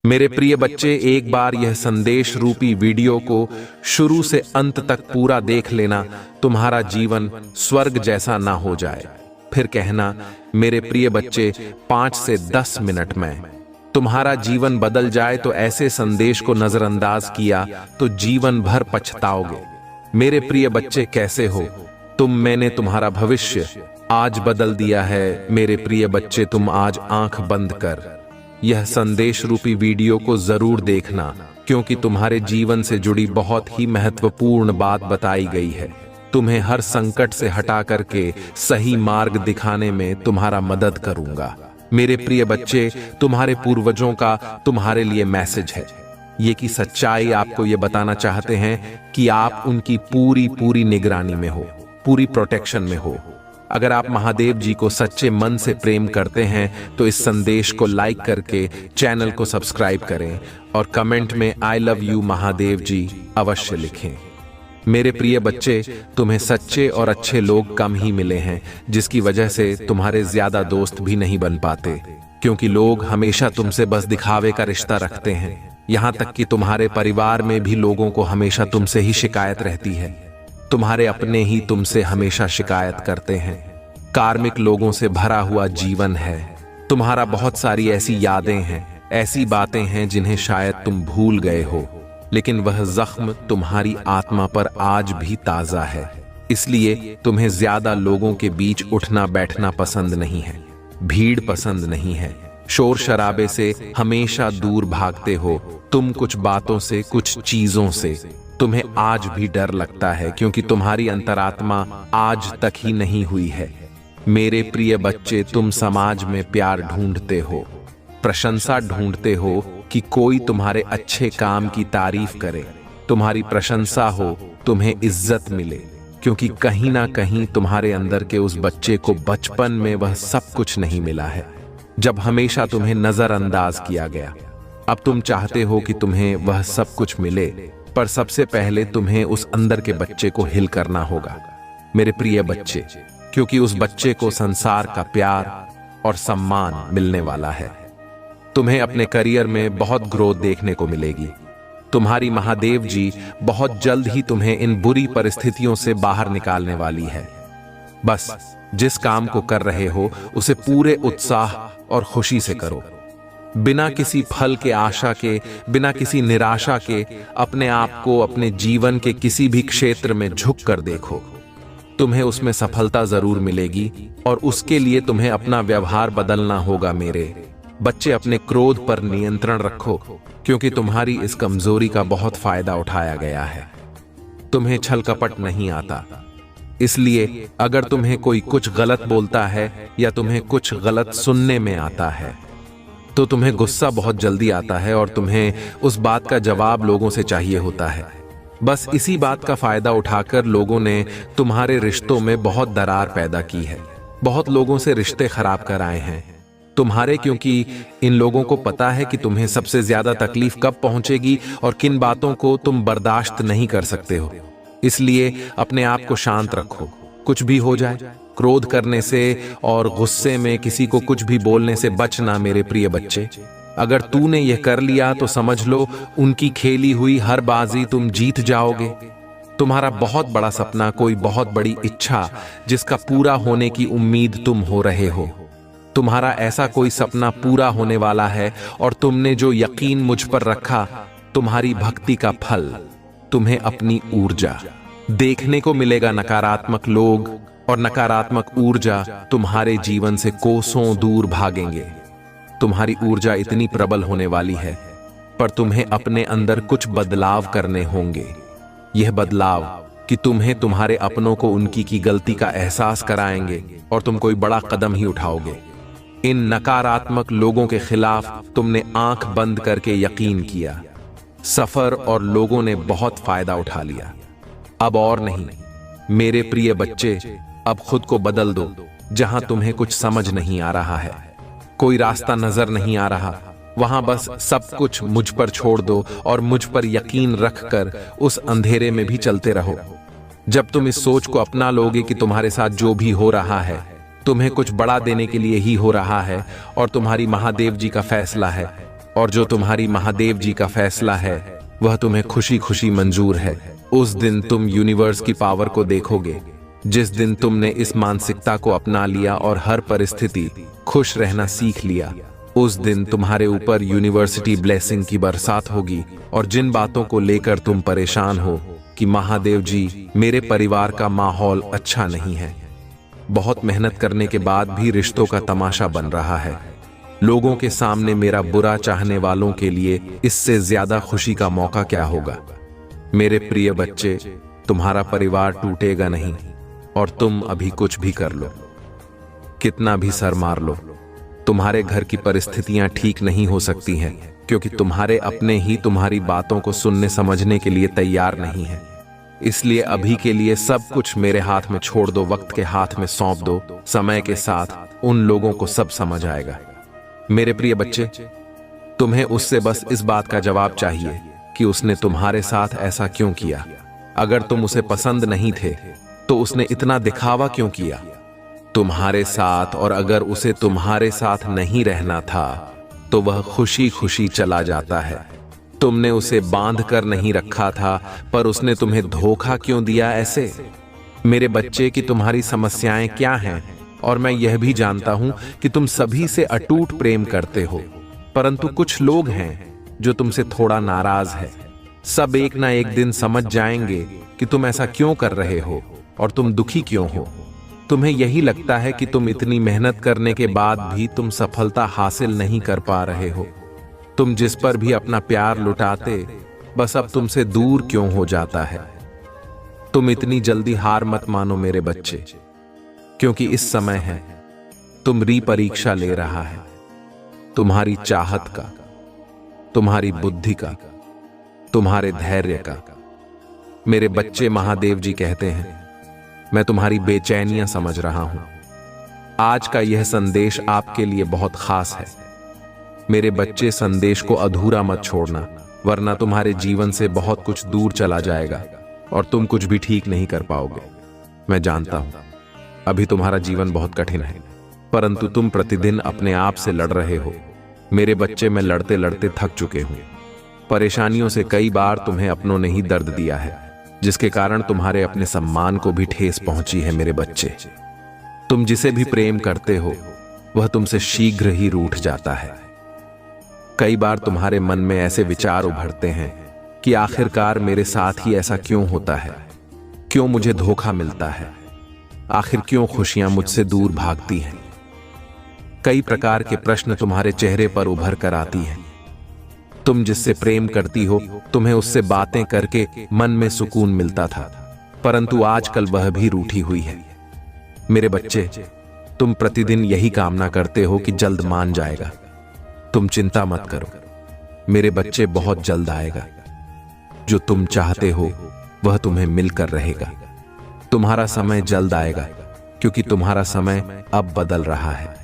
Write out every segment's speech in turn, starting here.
मेरे प्रिय बच्चे, एक बार यह संदेश रूपी वीडियो को शुरू से अंत तक पूरा देख लेना, तुम्हारा जीवन स्वर्ग जैसा ना हो जाए। फिर कहना, मेरे प्रिय बच्चे, 5 से 10 मिनट में तुम्हारा जीवन बदल जाए तो ऐसे संदेश को नजरअंदाज किया तो जीवन भर पछताओगे। मेरे प्रिय बच्चे, कैसे हो तुम? मैंने तुम्हारा भविष्य आज बदल दिया है। मेरे प्रिय बच्चे, तुम आज आंख बंद कर यह संदेश रूपी वीडियो को जरूर देखना, क्योंकि तुम्हारे जीवन से जुड़ी बहुत ही महत्वपूर्ण बात बताई गई है। तुम्हें हर संकट से हटा करके सही मार्ग दिखाने में तुम्हारा मदद करूंगा। मेरे प्रिय बच्चे, तुम्हारे पूर्वजों का तुम्हारे लिए मैसेज है। ये की सच्चाई आपको ये बताना चाहते हैं कि आप उनकी पूरी निगरानी में हो, पूरी प्रोटेक्शन में हो। अगर आप महादेव जी को सच्चे मन से प्रेम करते हैं तो इस संदेश को लाइक करके चैनल को सब्सक्राइब करें और कमेंट में आई लव यू महादेव जी अवश्य लिखें। मेरे प्रिय बच्चे, तुम्हें सच्चे और अच्छे लोग कम ही मिले हैं, जिसकी वजह से तुम्हारे ज्यादा दोस्त भी नहीं बन पाते, क्योंकि लोग हमेशा तुमसे बस दिखावे का रिश्ता रखते हैं। यहाँ तक कि तुम्हारे परिवार में भी लोगों को हमेशा तुमसे ही शिकायत रहती है। तुम्हारे अपने ही तुमसे हमेशा शिकायत करते हैं। कार्मिक लोगों से भरा हुआ जीवन है। तुम्हारा बहुत सारी ऐसी यादें हैं, ऐसी बातें हैं जिन्हें शायद तुम भूल गए हो, लेकिन वह जख्म तुम्हारी आत्मा पर आज भी ताजा है। इसलिए तुम्हें ज्यादा लोगों के बीच उठना बैठना पसंद नहीं है, भीड़ पसंद नहीं है, शोर शराबे से हमेशा दूर भागते हो तुम, कुछ बातों से, कुछ चीजों से तुम्हें आज भी डर लगता है, क्योंकि तुम्हारी अंतरात्मा आज तक ही नहीं हुई है। मेरे प्रिय बच्चे, तुम समाज में प्यार ढूंढते हो, प्रशंसा ढूंढते हो कि कोई तुम्हारे अच्छे काम की तारीफ करे, तुम्हारी प्रशंसा हो, तुम्हें इज्जत मिले, क्योंकि कहीं ना कहीं तुम्हारे अंदर के उस बच्चे को बचपन में वह सब कुछ नहीं मिला है, जब हमेशा तुम्हें नजरअंदाज किया गया। अब तुम चाहते हो कि तुम्हें वह सब कुछ मिले, पर सबसे पहले तुम्हें उस अंदर के बच्चे को हिल करना होगा, मेरे प्रिय बच्चे, क्योंकि उस बच्चे को संसार का प्यार और सम्मान मिलने वाला है। तुम्हें अपने करियर में बहुत ग्रोथ देखने को मिलेगी। तुम्हारी महादेव जी बहुत जल्द ही तुम्हें इन बुरी परिस्थितियों से बाहर निकालने वाली है। बस जिस काम को कर रहे हो उसे पूरे उत्साह और खुशी से करो, बिना किसी फल के आशा के, बिना किसी निराशा के अपने आप को अपने जीवन के किसी भी क्षेत्र में झुक कर देखो। तुम्हें उसमें सफलता जरूर मिलेगी, और उसके लिए तुम्हें अपना व्यवहार बदलना होगा। मेरे बच्चे, अपने क्रोध पर नियंत्रण रखो, क्योंकि तुम्हारी इस कमजोरी का बहुत फायदा उठाया गया है। तुम्हें छल कपट नहीं आता, इसलिए अगर तुम्हें कोई कुछ गलत बोलता है या तुम्हें कुछ गलत सुनने में आता है तो तुम्हें गुस्सा बहुत जल्दी आता है और तुम्हें उस बात का जवाब लोगों से चाहिए होता है। बस इसी बात का फायदा उठाकर लोगों ने तुम्हारे रिश्तों में बहुत दरार पैदा की है, बहुत लोगों से रिश्ते खराब कराए हैं तुम्हारे, क्योंकि इन लोगों को पता है कि तुम्हें सबसे ज्यादा तकलीफ कब पहुंचेगी और किन बातों को तुम बर्दाश्त नहीं कर सकते हो। इसलिए अपने आप को शांत रखो, कुछ भी हो जाए, क्रोध करने से और गुस्से में किसी को कुछ भी बोलने से बचना मेरे प्रिय बच्चे। अगर तूने यह कर लिया तो समझ लो उनकी खेली हुई हर बाजी तुम जीत जाओगे। तुम्हारा बहुत बड़ा सपना, कोई बहुत बड़ी इच्छा जिसका पूरा होने की उम्मीद तुम हो रहे हो, तुम्हारा ऐसा कोई सपना पूरा होने वाला है, और तुमने जो यकीन मुझ पर रखा, तुम्हारी भक्ति का फल तुम्हें अपनी ऊर्जा देखने को मिलेगा। नकारात्मक लोग और नकारात्मक ऊर्जा तुम्हारे जीवन से कोसों दूर भागेंगे। तुम्हारी ऊर्जा इतनी प्रबल होने वाली है, पर तुम्हें अपने अंदर कुछ बदलाव करने होंगे। यह बदलाव कि तुम्हें तुम्हारे अपनों को उनकी की गलती का एहसास कराएंगे और तुम कोई बड़ा कदम ही उठाओगे। इन नकारात्मक लोगों के खिलाफ तुमने आंख बंद करके यकीन किया, सफर और लोगों ने बहुत फायदा उठा लिया। अब और नहीं मेरे प्रिय बच्चे, अब खुद को बदल दो। जहां तुम्हें कुछ समझ नहीं आ रहा है, कोई रास्ता नजर नहीं आ रहा, वहां बस सब कुछ मुझ पर छोड़ दो और मुझ पर यकीन रखकर उस अंधेरे में भी चलते रहो। जब तुम इस सोच को अपना लोगे कि तुम्हारे साथ जो भी हो रहा है तुम्हें कुछ बड़ा देने के लिए ही हो रहा है और तुम्हारी महादेव जी का फैसला है, और जो तुम्हारी महादेव जी का फैसला है वह तुम्हें खुशी खुशी मंजूर है। उस दिन तुम यूनिवर्स की पावर को देखोगे। जिस दिन तुमने इस मानसिकता को अपना लिया और हर परिस्थिति खुश रहना सीख लिया, उस दिन तुम्हारे ऊपर यूनिवर्सिटी ब्लेसिंग की बरसात होगी। और जिन बातों को लेकर तुम परेशान हो कि महादेव जी मेरे परिवार का माहौल अच्छा नहीं है, बहुत मेहनत करने के बाद भी रिश्तों का तमाशा बन रहा है, लोगों के सामने मेरा बुरा चाहने वालों के लिए इससे ज्यादा खुशी का मौका क्या होगा। मेरे प्रिय बच्चे, तुम्हारा परिवार टूटेगा नहीं और तुम अभी कुछ भी कर लो, कितना भी सर मार लो, तुम्हारे घर की परिस्थितियां ठीक नहीं हो सकती हैं, क्योंकि तुम्हारे अपने ही तुम्हारी बातों को सुनने समझने के लिए तैयार नहीं है। इसलिए अभी के लिए सब कुछ मेरे हाथ में छोड़ दो, वक्त के हाथ में सौंप दो। समय के साथ उन लोगों को सब समझ आएगा। मेरे प्रिय बच्चे, तुम्हें उससे बस इस बात का जवाब चाहिए कि उसने तुम्हारे साथ ऐसा क्यों किया। अगर तुम उसे पसंद नहीं थे तो उसने इतना दिखावा क्यों किया तुम्हारे साथ, और अगर उसे तुम्हारे साथ नहीं रहना था तो वह खुशी खुशी चला जाता है। तुमने उसे बांध कर नहीं रखा था, पर उसने तुम्हें धोखा क्यों दिया ऐसे। मेरे बच्चे, कि तुम्हारी समस्याएं क्या हैं, और मैं यह भी जानता हूं कि तुम सभी से अटूट प्रेम करते हो, परंतु कुछ लोग हैं जो तुमसे थोड़ा नाराज है। सब एक ना एक दिन समझ जाएंगे कि तुम ऐसा क्यों कर रहे हो और तुम दुखी क्यों हो। तुम्हें यही लगता है कि तुम इतनी मेहनत करने के बाद भी तुम सफलता हासिल नहीं कर पा रहे हो। तुम जिस पर भी अपना प्यार लुटाते, बस अब तुमसे दूर क्यों हो जाता है। तुम इतनी जल्दी हार मत मानो मेरे बच्चे, क्योंकि इस समय है तुम री-परीक्षा ले रहा है, तुम्हारी चाहत का, तुम्हारी बुद्धि का, तुम्हारे धैर्य का। मेरे बच्चे, महादेव जी कहते हैं, मैं तुम्हारी बेचैनियां समझ रहा हूं। आज का यह संदेश आपके लिए बहुत खास है। मेरे बच्चे, संदेश को अधूरा मत छोड़ना, वरना तुम्हारे जीवन से बहुत कुछ दूर चला जाएगा और तुम कुछ भी ठीक नहीं कर पाओगे। मैं जानता हूं अभी तुम्हारा जीवन बहुत कठिन है, परंतु तुम प्रतिदिन अपने आप से लड़ रहे हो। मेरे बच्चे, मैं लड़ते लड़ते थक चुके हूं। परेशानियों से कई बार तुम्हें अपनों ने ही दर्द दिया है, जिसके कारण तुम्हारे अपने सम्मान को भी ठेस पहुंची है। मेरे बच्चे, तुम जिसे भी प्रेम करते हो वह तुमसे शीघ्र ही रूठ जाता है। कई बार तुम्हारे मन में ऐसे विचार उभरते हैं कि आखिरकार मेरे साथ ही ऐसा क्यों होता है, क्यों मुझे धोखा मिलता है, आखिर क्यों खुशियां मुझसे दूर भागती हैं। कई प्रकार के प्रश्न तुम्हारे चेहरे पर उभर कर आती हैं। तुम जिससे प्रेम करती हो, तुम्हें उससे बातें करके मन में सुकून मिलता था, परंतु आजकल वह भी रूठी हुई है। मेरे बच्चे, तुम प्रतिदिन यही कामना करते हो कि जल्द मान जाएगा। तुम चिंता मत करो मेरे बच्चे, बहुत जल्द आएगा। जो तुम चाहते हो वह तुम्हें मिलकर रहेगा। तुम्हारा समय जल्द आएगा, क्योंकि तुम्हारा समय अब बदल रहा है।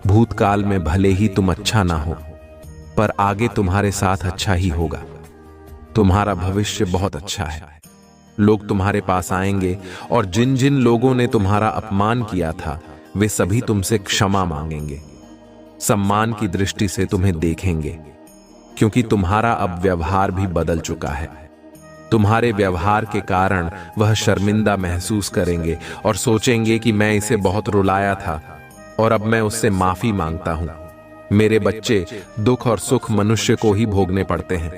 भूतकाल में भले ही तुम अच्छा ना हो, पर आगे तुम्हारे साथ अच्छा ही होगा। तुम्हारा भविष्य बहुत अच्छा है। लोग तुम्हारे पास आएंगे और जिन जिन लोगों ने तुम्हारा अपमान किया था वे सभी तुमसे क्षमा मांगेंगे, सम्मान की दृष्टि से तुम्हें देखेंगे, क्योंकि तुम्हारा अब व्यवहार भी बदल चुका है। तुम्हारे व्यवहार के कारण वह शर्मिंदा महसूस करेंगे और सोचेंगे कि मैं इसे बहुत रुलाया था और अब मैं उससे माफी मांगता हूं। मेरे बच्चे, दुख और सुख मनुष्य को ही भोगने पड़ते हैं।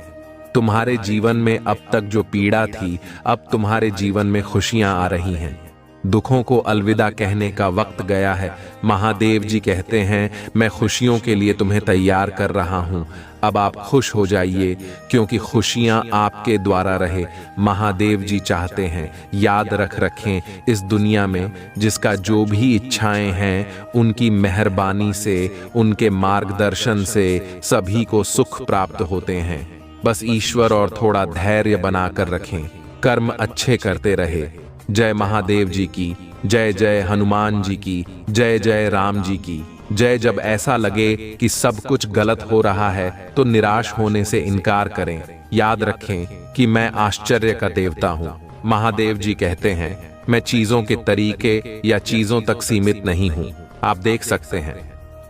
तुम्हारे जीवन में अब तक जो पीड़ा थी, अब तुम्हारे जीवन में खुशियां आ रही हैं। दुखों को अलविदा कहने का वक्त गया है। महादेव जी कहते हैं, मैं खुशियों के लिए तुम्हें तैयार कर रहा हूं। अब आप खुश हो जाइए, क्योंकि खुशियां आपके द्वारा रहे। महादेव जी चाहते हैं, याद रखें, इस दुनिया में जिसका जो भी इच्छाएं हैं, उनकी मेहरबानी से, उनके मार्गदर्शन से सभी को सुख प्राप्त होते हैं। बस ईश्वर और थोड़ा धैर्य बनाकर रखें, कर्म अच्छे करते रहे। जय महादेव जी की जय, जय हनुमान जी की जय, जय राम जी की जय। जब ऐसा लगे कि सब कुछ गलत हो रहा है तो निराश होने से इनकार करें। याद रखें कि मैं आश्चर्य का देवता हूँ। महादेव जी कहते हैं, मैं चीजों के तरीके या चीजों तक सीमित नहीं हूँ। आप देख सकते हैं,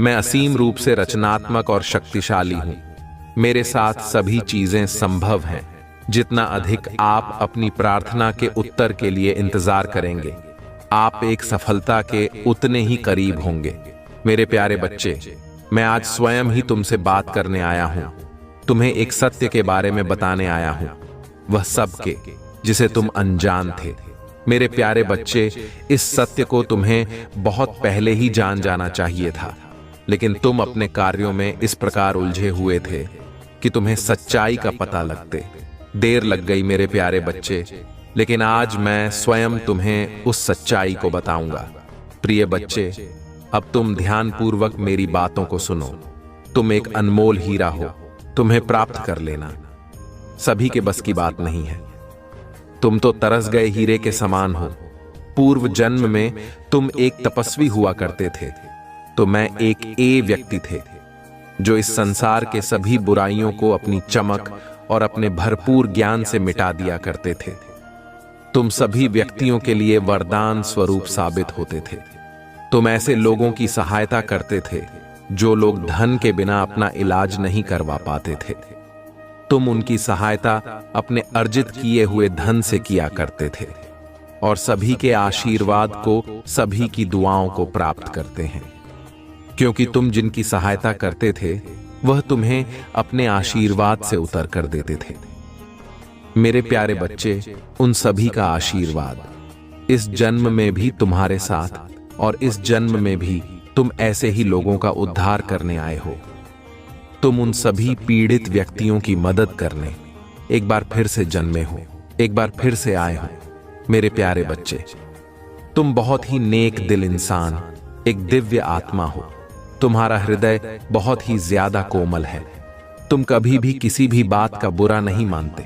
मैं असीम रूप से रचनात्मक और शक्तिशाली हूँ। मेरे साथ सभी चीजें संभव हैं। जितना अधिक आप अपनी प्रार्थना के उत्तर के लिए इंतजार करेंगे, आप एक सफलता के उतने ही करीब होंगे। मेरे प्यारे बच्चे, मैं आज स्वयं ही तुमसे बात करने आया हूं। तुम्हें एक सत्य के बारे में बताने आया हूं, वह सबके जिसे तुम अनजान थे। मेरे प्यारे बच्चे, इस सत्य को तुम्हें बहुत पहले ही जान जाना चाहिए था, लेकिन तुम अपने कार्यों में इस प्रकार उलझे हुए थे कि तुम्हें सच्चाई का पता लगते देर लग गई। मेरे प्यारे बच्चे, लेकिन आज मैं स्वयं तुम्हें उस सच्चाई को बताऊंगा। प्रिय बच्चे, अब तुम ध्यानपूर्वक मेरी बातों को सुनो। तुम एक अनमोल हीरा हो, तुम्हें प्राप्त कर लेना सभी के बस की बात नहीं है। तुम तो तरस गए हीरे के समान हो। पूर्व जन्म में तुम एक तपस्वी हुआ करते थे, तो मैं एक व्यक्ति थे जो इस संसार के सभी बुराइयों को अपनी चमक और अपने भरपूर ज्ञान से मिटा दिया करते थे। तुम सभी व्यक्तियों के लिए वरदान स्वरूप साबित होते थे। तुम ऐसे लोगों की सहायता करते थे जो लोग धन के बिना अपना इलाज नहीं करवा पाते थे। तुम उनकी सहायता अपने अर्जित किए हुए धन से किया करते थे और सभी के आशीर्वाद को, सभी की दुआओं को प्राप्त करते हैं, क्योंकि तुम जिनकी सहायता करते थे वह तुम्हें अपने आशीर्वाद से उतर कर देते थे। मेरे प्यारे बच्चे, उन सभी का आशीर्वाद इस जन्म में भी तुम्हारे साथ और इस जन्म में भी तुम ऐसे ही लोगों का उद्धार करने आए हो। तुम उन सभी पीड़ित व्यक्तियों की मदद करने एक बार फिर से जन्मे हो, एक बार फिर से आए हो। मेरे प्यारे बच्चे, तुम बहुत ही नेक दिल इंसान, एक दिव्य आत्मा हो। तुम्हारा हृदय बहुत ही ज्यादा कोमल है। तुम कभी भी किसी भी बात का बुरा नहीं मानते।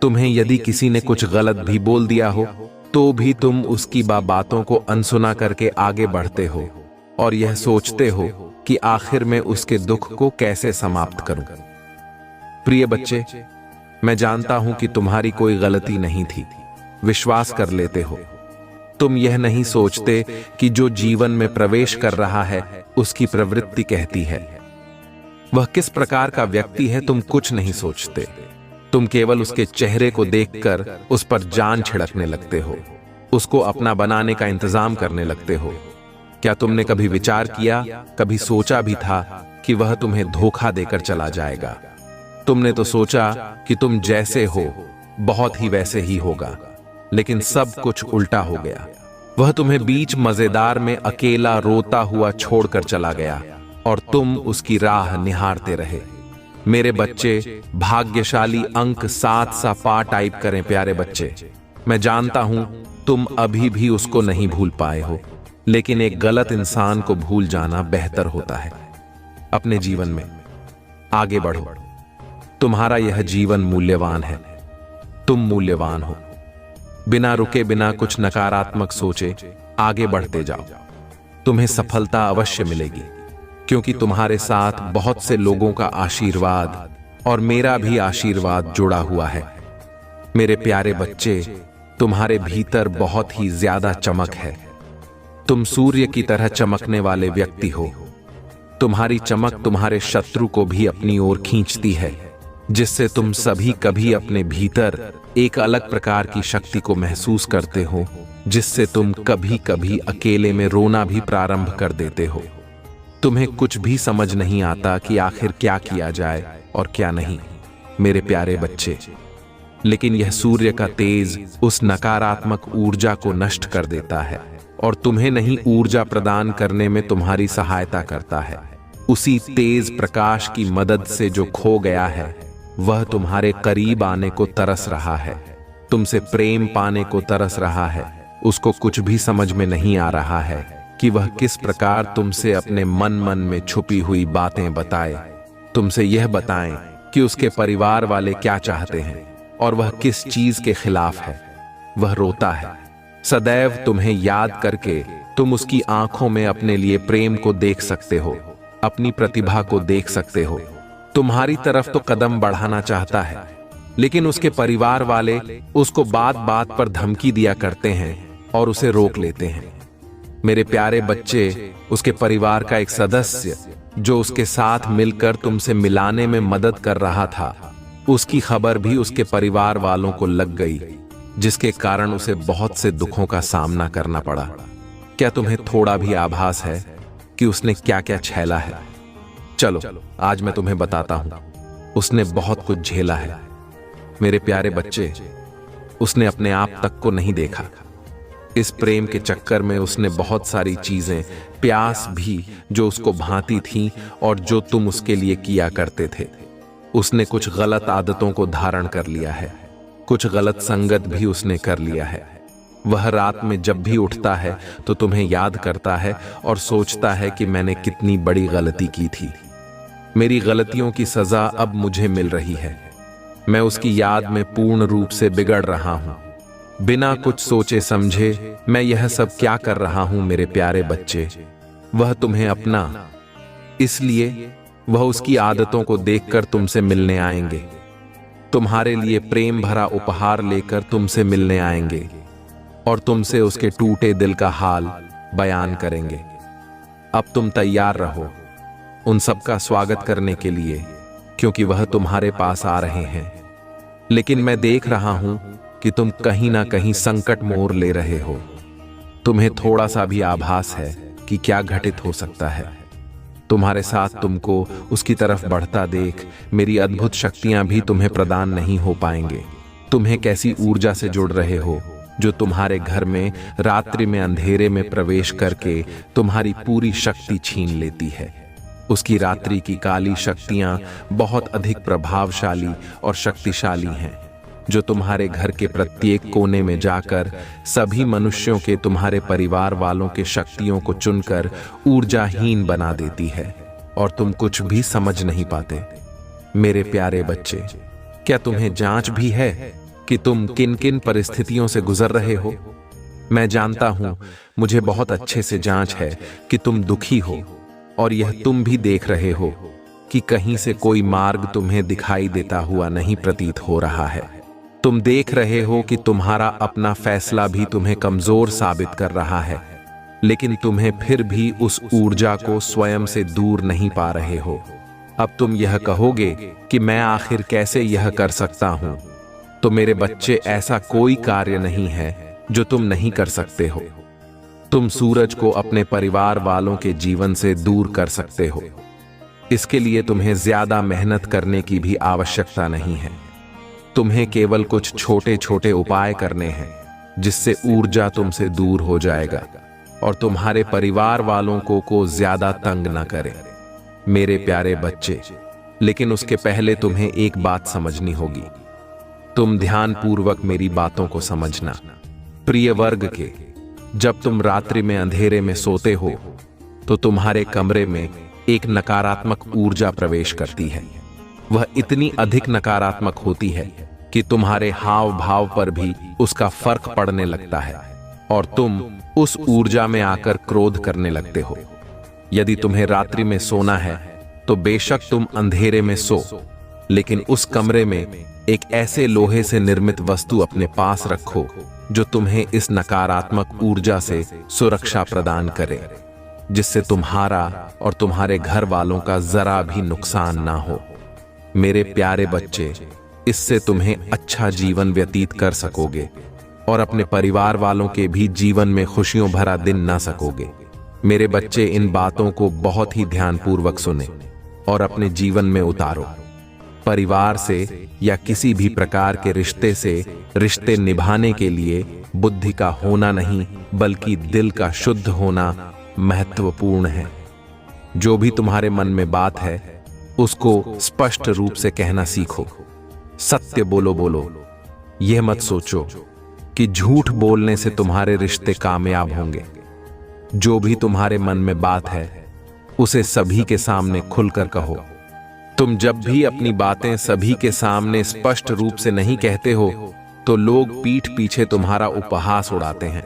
तुम्हें यदि किसी ने कुछ गलत भी बोल दिया हो तो भी तुम उसकी बातों को अनसुना करके आगे बढ़ते हो और यह सोचते हो कि आखिर में उसके दुख को कैसे समाप्त करूं। प्रिय बच्चे, मैं जानता हूं कि तुम्हारी कोई गलती नहीं थी। विश्वास कर लेते हो। तुम यह नहीं सोचते कि जो जीवन में प्रवेश कर रहा है उसकी प्रवृत्ति कहती है वह किस प्रकार का व्यक्ति है। तुम कुछ नहीं सोचते। तुम केवल उसके चेहरे को देखकर उस पर जान छिड़कने लगते हो, उसको अपना बनाने का इंतजाम करने लगते हो। क्या तुमने कभी विचार किया, कभी सोचा भी था कि वह तुम्हें धोखा देकर चला जाएगा? तुमने तो सोचा कि तुम जैसे हो बहुत ही वैसे ही होगा, लेकिन सब कुछ उल्टा हो गया। वह तुम्हें बीच मजेदार में अकेला रोता हुआ छोड़कर चला गया और तुम उसकी राह निहारते रहे। मेरे बच्चे, भाग्यशाली अंक 7 सा पा टाइप करें। प्यारे बच्चे, मैं जानता हूं तुम अभी भी उसको नहीं भूल पाए हो, लेकिन एक गलत इंसान को भूल जाना बेहतर होता है। अपने जीवन में आगे बढ़ो। तुम्हारा यह जीवन मूल्यवान है। तुम मूल्यवान हो। बिना रुके, बिना कुछ नकारात्मक सोचे आगे बढ़ते जाओ। तुम्हें सफलता अवश्य मिलेगी, क्योंकि तुम्हारे साथ बहुत से लोगों का आशीर्वाद और मेरा भी आशीर्वाद जुड़ा हुआ है। मेरे प्यारे बच्चे, तुम्हारे भीतर बहुत ही ज्यादा चमक है। तुम सूर्य की तरह चमकने वाले व्यक्ति हो। तुम्हारी चमक तुम्हारे शत्रु को भी अपनी ओर खींचती है, जिससे तुम सभी कभी अपने भीतर एक अलग प्रकार की शक्ति को महसूस करते हो, जिससे तुम कभी कभी अकेले में रोना भी प्रारंभ कर देते हो। तुम्हें कुछ भी समझ नहीं आता कि आखिर क्या किया जाए और क्या नहीं, मेरे प्यारे बच्चे। लेकिन यह सूर्य का तेज उस नकारात्मक ऊर्जा को नष्ट कर देता है और तुम्हें नहीं ऊर्जा प्रदान करने में तुम्हारी सहायता करता है। उसी तेज प्रकाश की मदद से जो खो गया है वह तुम्हारे करीब आने को तरस रहा है, तुमसे प्रेम पाने को तरस रहा है। उसको कुछ भी समझ में नहीं आ रहा है कि वह किस प्रकार तुमसे अपने मन में छुपी हुई बातें बताए, तुमसे यह बताएं कि उसके परिवार वाले क्या चाहते हैं और वह किस चीज के खिलाफ है। वह रोता है सदैव तुम्हें याद करके। तुम उसकी आंखों में अपने लिए प्रेम को देख सकते हो, अपनी प्रतिभा को देख सकते हो। तुम्हारी तरफ तो कदम बढ़ाना चाहता है, लेकिन उसके परिवार वाले उसको बात बात पर धमकी दिया करते हैं और उसे रोक लेते हैं। मेरे प्यारे बच्चे, उसके परिवार का एक सदस्य जो उसके साथ मिलकर तुमसे मिलाने में मदद कर रहा था, उसकी खबर भी उसके परिवार वालों को लग गई, जिसके कारण उसे बहुत से दुखों का सामना करना पड़ा। क्या तुम्हें थोड़ा भी आभास है कि उसने क्या क्या झेला है? चलो आज मैं तुम्हें बताता हूं। उसने बहुत कुछ झेला है मेरे प्यारे बच्चे। उसने अपने आप तक को नहीं देखा। इस प्रेम के चक्कर में उसने बहुत सारी चीजें, प्यास भी जो उसको भाती थीं और जो तुम उसके लिए किया करते थे। उसने कुछ गलत आदतों को धारण कर लिया है, कुछ गलत संगत भी उसने कर लिया है। वह रात में जब भी उठता है तो तुम्हें याद करता है और सोचता है कि मैंने कितनी बड़ी गलती की थी। मेरी गलतियों की सजा अब मुझे मिल रही है। मैं उसकी याद में पूर्ण रूप से बिगड़ रहा हूं। बिना कुछ सोचे समझे मैं यह सब क्या कर रहा हूं मेरे प्यारे बच्चे। वह तुम्हें अपना, इसलिए वह उसकी आदतों को देखकर तुमसे मिलने आएंगे। तुम्हारे लिए प्रेम भरा उपहार लेकर तुमसे मिलने आएंगे और तुमसे उसके टूटे दिल का हाल बयान करेंगे। अब तुम तैयार रहो उन सबका स्वागत करने के लिए, क्योंकि वह तुम्हारे पास आ रहे हैं। लेकिन मैं देख रहा हूं कि तुम कहीं ना कहीं संकट मोड़ ले रहे हो। तुम्हें थोड़ा सा भी आभास है कि क्या घटित हो सकता है। तुम्हारे साथ तुमको उसकी तरफ बढ़ता देख मेरी अद्भुत शक्तियां भी तुम्हें प्रदान नहीं हो पाएंगे। तुम्हें कैसी ऊर्जा से जुड़ रहे हो जो तुम्हारे घर में रात्रि में अंधेरे में प्रवेश करके तुम्हारी पूरी शक्ति छीन लेती है। उसकी रात्रि की काली शक्तियां बहुत अधिक प्रभावशाली और शक्तिशाली हैं, जो तुम्हारे घर के प्रत्येक कोने में जाकर सभी मनुष्यों के, तुम्हारे परिवार वालों के शक्तियों को चुनकर ऊर्जाहीन बना देती है और तुम कुछ भी समझ नहीं पाते। मेरे प्यारे बच्चे, क्या तुम्हें जांच भी है कि तुम किन किन परिस्थितियों से गुजर रहे हो? मैं जानता हूं, मुझे बहुत अच्छे से जांच है कि तुम दुखी हो और यह तुम भी देख रहे हो कि कहीं से कोई मार्ग तुम्हें दिखाई देता हुआ नहीं प्रतीत हो रहा है। तुम देख रहे हो कि तुम्हारा अपना फैसला भी तुम्हें कमजोर साबित कर रहा है, लेकिन तुम्हें फिर भी उस ऊर्जा को स्वयं से दूर नहीं पा रहे हो। अब तुम यह कहोगे कि मैं आखिर कैसे यह कर सकता हूं? तो मेरे बच्चे, ऐसा कोई कार्य नहीं है जो तुम नहीं कर सकते हो। तुम सूरज को अपने परिवार वालों के जीवन से दूर कर सकते हो। इसके लिए तुम्हें ज्यादा मेहनत करने की भी आवश्यकता नहीं है। तुम्हें केवल कुछ छोटे छोटे उपाय करने हैं, जिससे ऊर्जा तुमसे दूर हो जाएगा और तुम्हारे परिवार वालों को ज्यादा तंग न करे। मेरे प्यारे बच्चे, लेकिन उसके पहले तुम्हें एक बात समझनी होगी। तुम ध्यानपूर्वक मेरी बातों को समझना। प्रिय वर्ग के, जब तुम रात्रि में अंधेरे में सोते हो तो तुम्हारे कमरे में एक नकारात्मक ऊर्जा प्रवेश करती है। वह इतनी अधिक नकारात्मक होती है कि तुम्हारे हाव भाव पर भी उसका फर्क पड़ने लगता है और तुम उस ऊर्जा में आकर क्रोध करने लगते हो। यदि तुम्हें रात्रि में सोना है तो बेशक तुम अंधेरे में सो, लेकिन उस कमरे में एक ऐसे लोहे से निर्मित वस्तु अपने पास रखो जो तुम्हें इस नकारात्मक ऊर्जा से सुरक्षा प्रदान करे, जिससे तुम्हारा और तुम्हारे घर वालों का जरा भी नुकसान ना हो। मेरे प्यारे बच्चे, इससे तुम्हें अच्छा जीवन व्यतीत कर सकोगे और अपने परिवार वालों के भी जीवन में खुशियों भरा दिन ना सकोगे। मेरे बच्चे, इन बातों को बहुत ही ध्यानपूर्वक सुने और अपने जीवन में उतारो। परिवार से या किसी भी प्रकार के रिश्ते से रिश्ते निभाने के लिए बुद्धि का होना नहीं, बल्कि दिल का शुद्ध होना महत्वपूर्ण है। जो भी तुम्हारे मन में बात है उसको स्पष्ट रूप से कहना सीखो। सत्य बोलो। यह मत सोचो कि झूठ बोलने से तुम्हारे रिश्ते कामयाब होंगे। जो भी तुम्हारे मन में बात है उसे सभी के सामने खुलकर कहो। तुम जब भी अपनी बातें सभी के सामने स्पष्ट रूप से नहीं कहते हो तो लोग पीठ पीछे तुम्हारा उपहास उड़ाते हैं,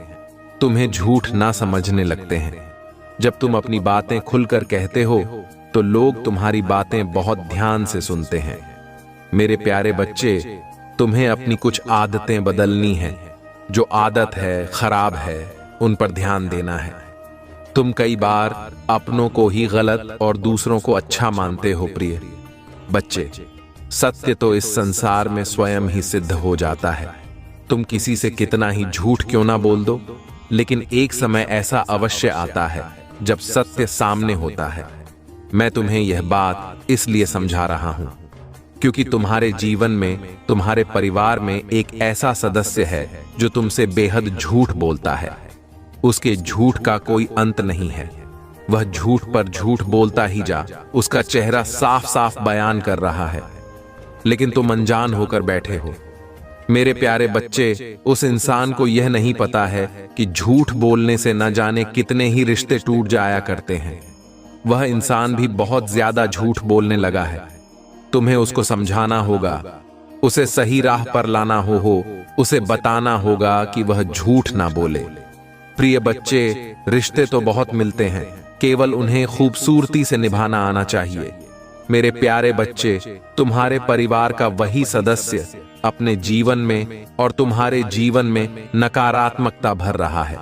तुम्हें झूठ ना समझने लगते हैं। जब तुम अपनी बातें खुलकर कहते हो तो लोग तुम्हारी बातें बहुत ध्यान से सुनते हैं। मेरे प्यारे बच्चे, तुम्हें अपनी कुछ आदतें बदलनी हैं। जो आदत है खराब है उन पर ध्यान देना है। तुम कई बार अपनों को ही गलत और दूसरों को अच्छा मानते हो प्रिय बच्चे। सत्य तो इस संसार में स्वयं ही सिद्ध हो जाता है। तुम किसी से कितना ही झूठ क्यों ना बोल दो, लेकिन एक समय ऐसा अवश्य आता है जब सत्य सामने होता है। मैं तुम्हें यह बात इसलिए समझा रहा हूं क्योंकि तुम्हारे जीवन में, तुम्हारे परिवार में एक ऐसा सदस्य है जो तुमसे बेहद झूठ बोलता है। उसके झूठ का कोई अंत नहीं है। वह झूठ पर झूठ बोलता ही जा, उसका चेहरा साफ साफ बयान कर रहा है, लेकिन तुम अनजान होकर बैठे हो। मेरे प्यारे बच्चे, उस इंसान को यह नहीं पता है कि झूठ बोलने से न जाने कितने ही रिश्ते टूट जाया करते हैं। वह इंसान भी बहुत ज्यादा झूठ बोलने लगा है। तुम्हें उसको समझाना होगा, उसे सही राह पर लाना हो, उसे बताना होगा कि वह झूठ ना बोले। प्रिय बच्चे, रिश्ते तो बहुत मिलते हैं, केवल उन्हें खूबसूरती से निभाना आना चाहिए। मेरे प्यारे बच्चे, तुम्हारे परिवार का वही सदस्य अपने जीवन में और तुम्हारे जीवन में नकारात्मकता भर रहा है।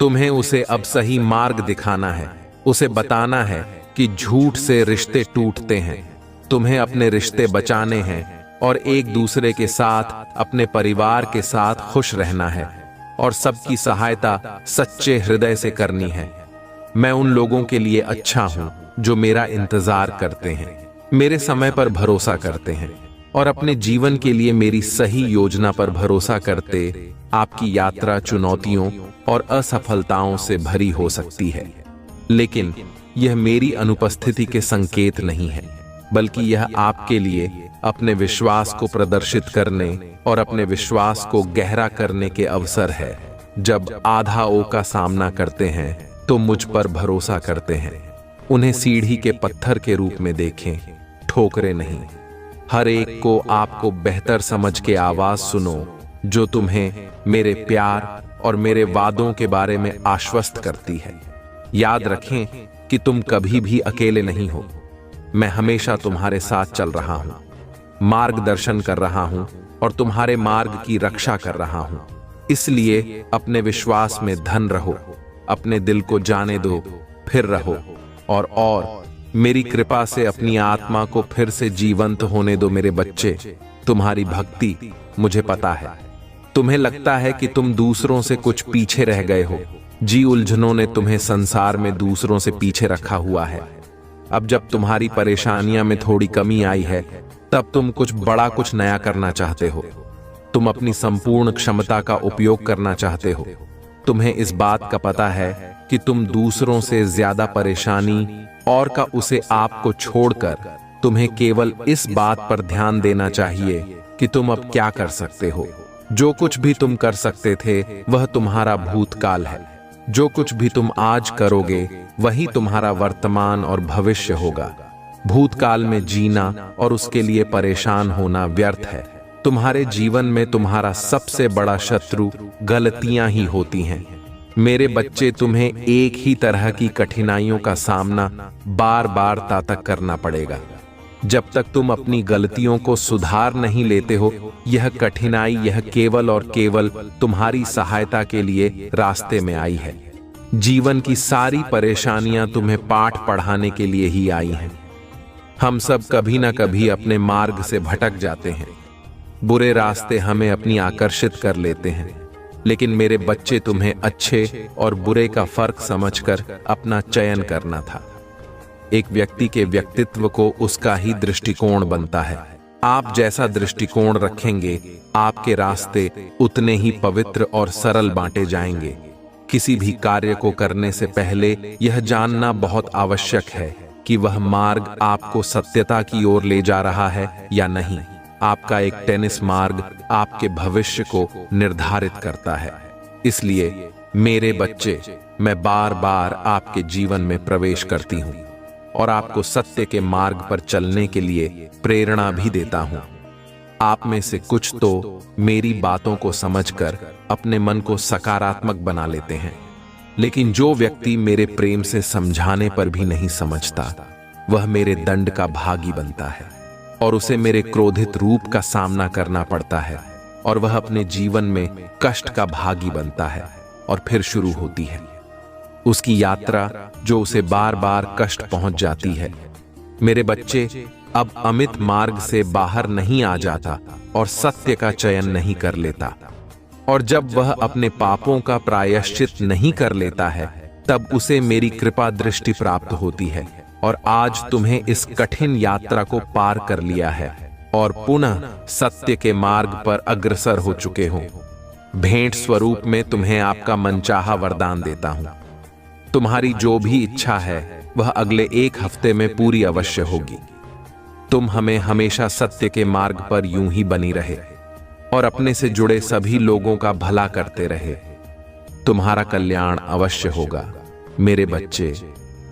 तुम्हें उसे अब सही मार्ग दिखाना है, उसे बताना है कि झूठ से रिश्ते टूटते हैं। तुम्हें अपने रिश्ते बचाने हैं और एक दूसरे के साथ, अपने परिवार के साथ खुश रहना है और सबकी सहायता सच्चे हृदय से करनी है। मैं उन लोगों के लिए अच्छा हूं जो मेरा इंतजार करते हैं, मेरे समय पर भरोसा करते हैं और अपने जीवन के लिए मेरी सही योजना पर भरोसा करते। आपकी यात्रा चुनौतियों और असफलताओं से भरी हो सकती है, लेकिन यह मेरी अनुपस्थिति के संकेत नहीं है, बल्कि यह आपके लिए अपने विश्वास को प्रदर्शित करने और अपने विश्वास को गहरा करने के अवसर है। जब आधा ओ का सामना करते हैं तो मुझ पर भरोसा करते हैं। उन्हें सीढ़ी के पत्थर के रूप में देखें, ठोकरे नहीं। हर एक को आपको बेहतर समझ के आवाज सुनो जो तुम्हें मेरे प्यार और मेरे वादों के बारे में आश्वस्त करती है। याद रखें कि तुम कभी भी अकेले नहीं हो। मैं हमेशा तुम्हारे साथ चल रहा हूं, मार्गदर्शन कर रहा हूं और तुम्हारे मार्ग की रक्षा कर रहा हूं। इसलिए अपने विश्वास में धन रहो, अपने दिल को जाने दो, फिर रहो और मेरी कृपा से अपनी आत्मा को फिर से जीवंत होने दो। मेरे बच्चे, तुम्हारी भक्ति मुझे पता है। तुम्हें लगता है कि तुम दूसरों से कुछ पीछे रह गए हो। जी उलझनों ने तुम्हें संसार में दूसरों से पीछे रखा हुआ है। अब जब तुम्हारी परेशानियां में थोड़ी कमी आई है, तब तुम कुछ बड़ा, कुछ नया करना चाहते हो। तुम अपनी संपूर्ण क्षमता का उपयोग करना चाहते हो। तुम्हें इस बात का पता है कि तुम दूसरों से ज्यादा परेशानी और का उसे आपको छोड़कर तुम्हें केवल इस बात पर ध्यान देना चाहिए कि तुम अब क्या कर सकते हो। जो कुछ भी तुम कर सकते थे वह तुम्हारा भूतकाल है। जो कुछ भी तुम आज करोगे वही तुम्हारा वर्तमान और भविष्य होगा। भूतकाल में जीना और उसके लिए परेशान होना व्यर्थ है। तुम्हारे जीवन में तुम्हारा सबसे बड़ा शत्रु गलतियां ही होती हैं। मेरे बच्चे, तुम्हें एक ही तरह की कठिनाइयों का सामना बार बार तक करना पड़ेगा। जब तक तुम अपनी गलतियों को सुधार नहीं लेते हो, यह कठिनाई यह केवल और केवल तुम्हारी सहायता के लिए रास्ते में आई है। जीवन की सारी परेशानियां तुम्हें पाठ पढ़ाने के लिए ही आई हैं। हम सब कभी ना कभी अपने मार्ग से भटक जाते हैं। बुरे रास्ते हमें अपनी आकर्षित कर लेते हैं, लेकिन मेरे बच्चे, तुम्हें अच्छे और बुरे का फर्क समझकर अपना चयन करना था। एक व्यक्ति के व्यक्तित्व को उसका ही दृष्टिकोण बनता है। आप जैसा दृष्टिकोण रखेंगे, आपके रास्ते उतने ही पवित्र और सरल बांटे जाएंगे। किसी भी कार्य को करने से पहले यह जानना बहुत आवश्यक है कि वह मार्ग आपको सत्यता की ओर ले जा रहा है या नहीं। आपका एक टेनिस मार्ग आपके भविष्य को निर्धारित करता है। इसलिए मेरे बच्चे, मैं बार बार आपके जीवन में प्रवेश करती हूँ और आपको सत्य के मार्ग पर चलने के लिए प्रेरणा भी देता हूँ। आप में से कुछ तो मेरी बातों को समझकर अपने मन को सकारात्मक बना लेते हैं, लेकिन जो व्यक्ति मेरे प्रेम से समझाने पर भी नहीं समझता, वह मेरे दंड का भागी बनता है और उसे मेरे क्रोधित रूप का सामना करना पड़ता है और वह अपने जीवन में कष्ट का भागी बनता है। और फिर शुरू होती है उसकी यात्रा जो उसे बार बार कष्ट पहुंच जाती है। मेरे बच्चे, अब अमित मार्ग से बाहर नहीं आ जाता और सत्य का चयन नहीं कर लेता। और जब वह अपने पापों का प्रायश्चित नहीं कर लेता है, तब उसे मेरी कृपा दृष्टि प्राप्त होती है। और आज तुम्हें इस कठिन यात्रा को पार कर लिया है और पुनः सत्य के मार्ग पर अग्रसर हो चुके हो। भेंट स्वरूप में तुम्हें आपका मनचाहा वरदान देता हूं। तुम्हारी जो भी इच्छा है वह अगले 1 हफ्ते में पूरी अवश्य होगी। तुम हमें हमेशा सत्य के मार्ग पर यूं ही बनी रहे और अपने से जुड़े सभी लोगों का भला करते रहे। तुम्हारा कल्याण अवश्य होगा। मेरे बच्चे,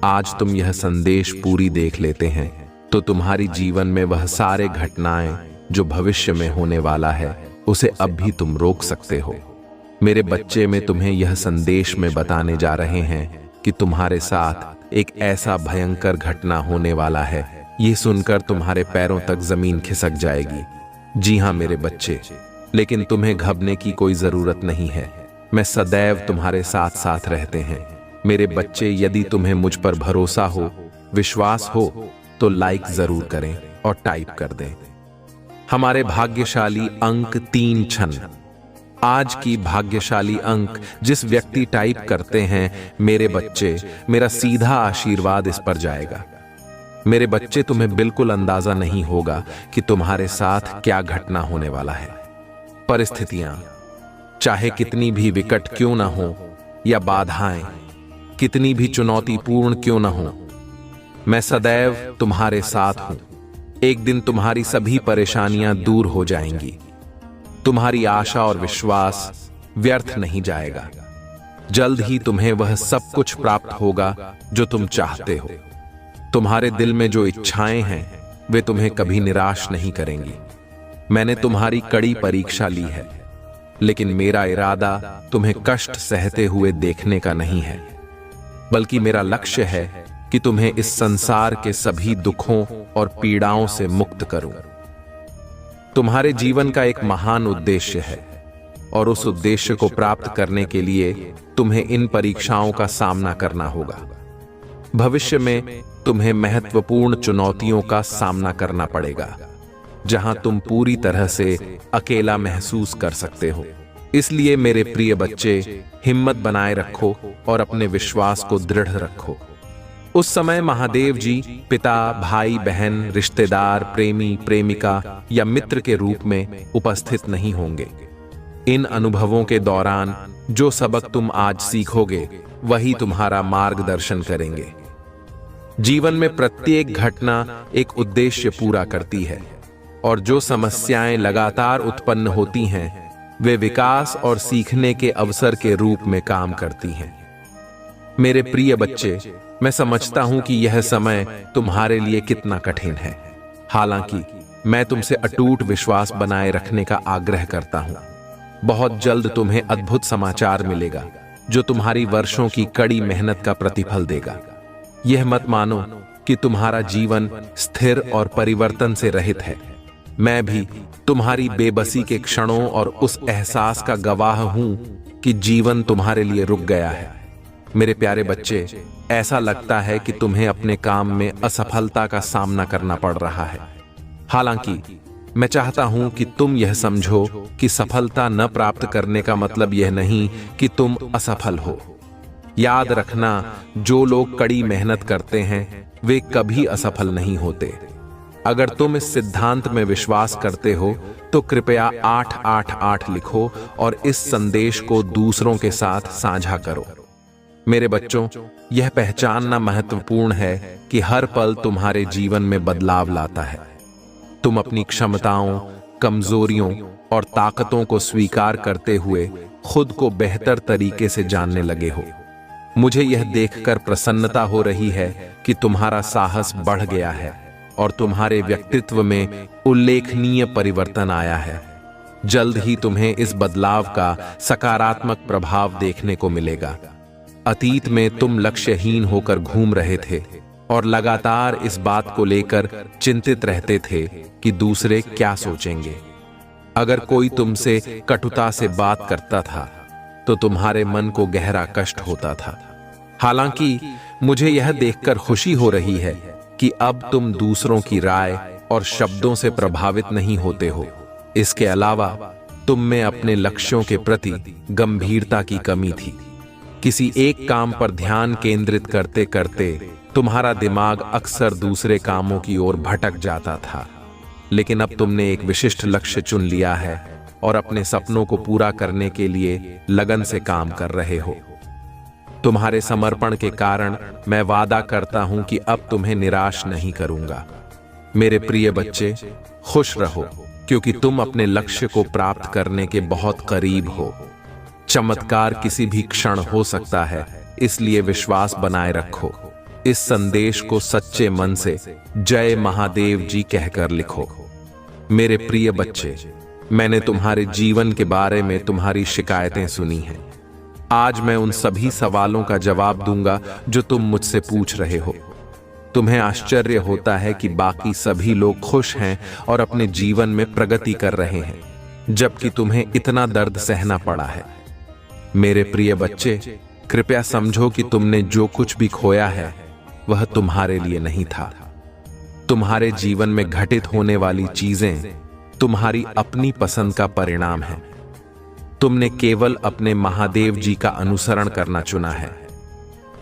आज तुम यह संदेश पूरी देख लेते हैं तो तुम्हारी जीवन में वह सारे घटनाएं जो भविष्य में होने वाला है उसे अब भी तुम रोक सकते हो। मेरे बच्चे, में तुम्हें यह संदेश में बताने जा रहे हैं कि तुम्हारे साथ एक ऐसा भयंकर घटना होने वाला है, ये सुनकर तुम्हारे पैरों तक जमीन खिसक जाएगी। जी हां मेरे बच्चे, लेकिन तुम्हें घबराने की कोई जरूरत नहीं है। मैं सदैव तुम्हारे साथ साथ रहते हैं। मेरे बच्चे, यदि तुम्हें मुझ पर भरोसा हो, विश्वास हो तो लाइक जरूर करें और टाइप कर दें। हमारे भाग्यशाली अंक 3 क्षण। आज की भाग्यशाली अंक जिस व्यक्ति टाइप करते हैं, मेरे बच्चे, मेरा सीधा आशीर्वाद इस पर जाएगा। मेरे बच्चे, तुम्हें बिल्कुल अंदाजा नहीं होगा कि तुम्हारे साथ क्या घटना होने वाला है। परिस्थितियां चाहे कितनी भी विकट क्यों ना हो या बाधाएं कितनी भी चुनौतीपूर्ण क्यों ना हो, मैं सदैव तुम्हारे साथ हूं। एक दिन तुम्हारी सभी परेशानियां दूर हो जाएंगी। तुम्हारी आशा और विश्वास व्यर्थ नहीं जाएगा। जल्द ही तुम्हें वह सब कुछ प्राप्त होगा जो तुम चाहते हो। तुम्हारे दिल में जो इच्छाएं हैं वे तुम्हें कभी निराश नहीं करेंगी। मैंने तुम्हारी कड़ी परीक्षा ली है, लेकिन मेरा इरादा तुम्हें कष्ट सहते हुए देखने का नहीं है, बल्कि मेरा लक्ष्य है कि तुम्हें इस संसार के सभी दुखों और पीड़ाओं से मुक्त करूं। तुम्हारे जीवन का एक महान उद्देश्य है और उस उद्देश्य को प्राप्त करने के लिए तुम्हें इन परीक्षाओं का सामना करना होगा। भविष्य में तुम्हें महत्वपूर्ण चुनौतियों का सामना करना पड़ेगा, जहां तुम पूरी तरह से अकेला महसूस कर सकते हो। इसलिए मेरे प्रिय बच्चे, हिम्मत बनाए रखो और अपने विश्वास को दृढ़ रखो। उस समय महादेव जी पिता, भाई, बहन, रिश्तेदार, प्रेमी, प्रेमिका या मित्र के रूप में उपस्थित नहीं होंगे। इन अनुभवों के दौरान जो सबक तुम आज सीखोगे वही तुम्हारा मार्गदर्शन करेंगे। जीवन में प्रत्येक घटना एक उद्देश्य पूरा करती है और जो समस्याएं लगातार उत्पन्न होती हैं वे विकास और सीखने के अवसर के रूप में काम करती हैं। मेरे प्रिय बच्चे, मैं समझता हूं कि यह समय तुम्हारे लिए कितना कठिन है। हालांकि मैं तुमसे अटूट विश्वास बनाए रखने का आग्रह करता हूं। बहुत जल्द तुम्हें अद्भुत समाचार मिलेगा जो तुम्हारी वर्षों की कड़ी मेहनत का प्रतिफल देगा। यह मत मानो कि तुम्हारा जीवन स्थिर और परिवर्तन से रहित है। मैं भी तुम्हारी बेबसी के क्षणों और उस एहसास का गवाह हूं कि जीवन तुम्हारे लिए रुक गया है। मेरे प्यारे बच्चे, ऐसा लगता है कि तुम्हें अपने काम में असफलता का सामना करना पड़ रहा है। हालांकि मैं चाहता हूं कि तुम यह समझो कि सफलता न प्राप्त करने का मतलब यह नहीं कि तुम असफल हो। याद रखना, जो लोग कड़ी मेहनत करते हैं वे कभी असफल नहीं होते। अगर तुम इस सिद्धांत में विश्वास करते हो तो कृपया 888 लिखो और इस संदेश को दूसरों के साथ साझा करो। मेरे बच्चों, यह पहचानना महत्वपूर्ण है कि हर पल तुम्हारे जीवन में बदलाव लाता है। तुम अपनी क्षमताओं, कमजोरियों और ताकतों को स्वीकार करते हुए खुद को बेहतर तरीके से जानने लगे हो। मुझे यह देखकर प्रसन्नता हो रही है कि तुम्हारा साहस बढ़ गया है और तुम्हारे व्यक्तित्व में उल्लेखनीय परिवर्तन आया है। जल्द ही तुम्हें इस बदलाव का सकारात्मक प्रभाव देखने को मिलेगा। अतीत में तुम लक्ष्यहीन होकर घूम रहे थे और लगातार इस बात को लेकर चिंतित रहते थे कि दूसरे क्या सोचेंगे। अगर कोई तुमसे कटुता से बात करता था तो तुम्हारे मन को गहरा कष्ट होता था। हालांकि मुझे यह देखकर खुशी हो रही है कि अब तुम दूसरों की राय और शब्दों से प्रभावित नहीं होते हो। इसके अलावा तुम में अपने लक्ष्यों के प्रति गंभीरता की कमी थी। किसी एक काम पर ध्यान केंद्रित करते करते तुम्हारा दिमाग अक्सर दूसरे कामों की ओर भटक जाता था। लेकिन अब तुमने एक विशिष्ट लक्ष्य चुन लिया है और अपने सपनों को पूरा करने के लिए लगन से काम कर रहे हो। तुम्हारे समर्पण के कारण मैं वादा करता हूं कि अब तुम्हें निराश नहीं करूंगा। मेरे प्रिय बच्चे, खुश रहो क्योंकि तुम अपने लक्ष्य को प्राप्त करने के बहुत करीब हो। चमत्कार किसी भी क्षण हो सकता है, इसलिए विश्वास बनाए रखो। इस संदेश को सच्चे मन से जय महादेव जी कहकर लिखो। मेरे प्रिय बच्चे, मैंने तुम्हारे जीवन के बारे में तुम्हारी शिकायतें सुनी हैं। आज मैं उन सभी सवालों का जवाब दूंगा जो तुम मुझसे पूछ रहे हो। तुम्हें आश्चर्य होता है कि बाकी सभी लोग खुश हैं और अपने जीवन में प्रगति कर रहे हैं, जबकि तुम्हें इतना दर्द सहना पड़ा है। मेरे प्रिय बच्चे, कृपया समझो कि तुमने जो कुछ भी खोया है वह तुम्हारे लिए नहीं था। तुम्हारे जीवन में घटित होने वाली चीजें तुम्हारी अपनी पसंद का परिणाम है। तुमने केवल अपने महादेव जी का अनुसरण करना चुना है।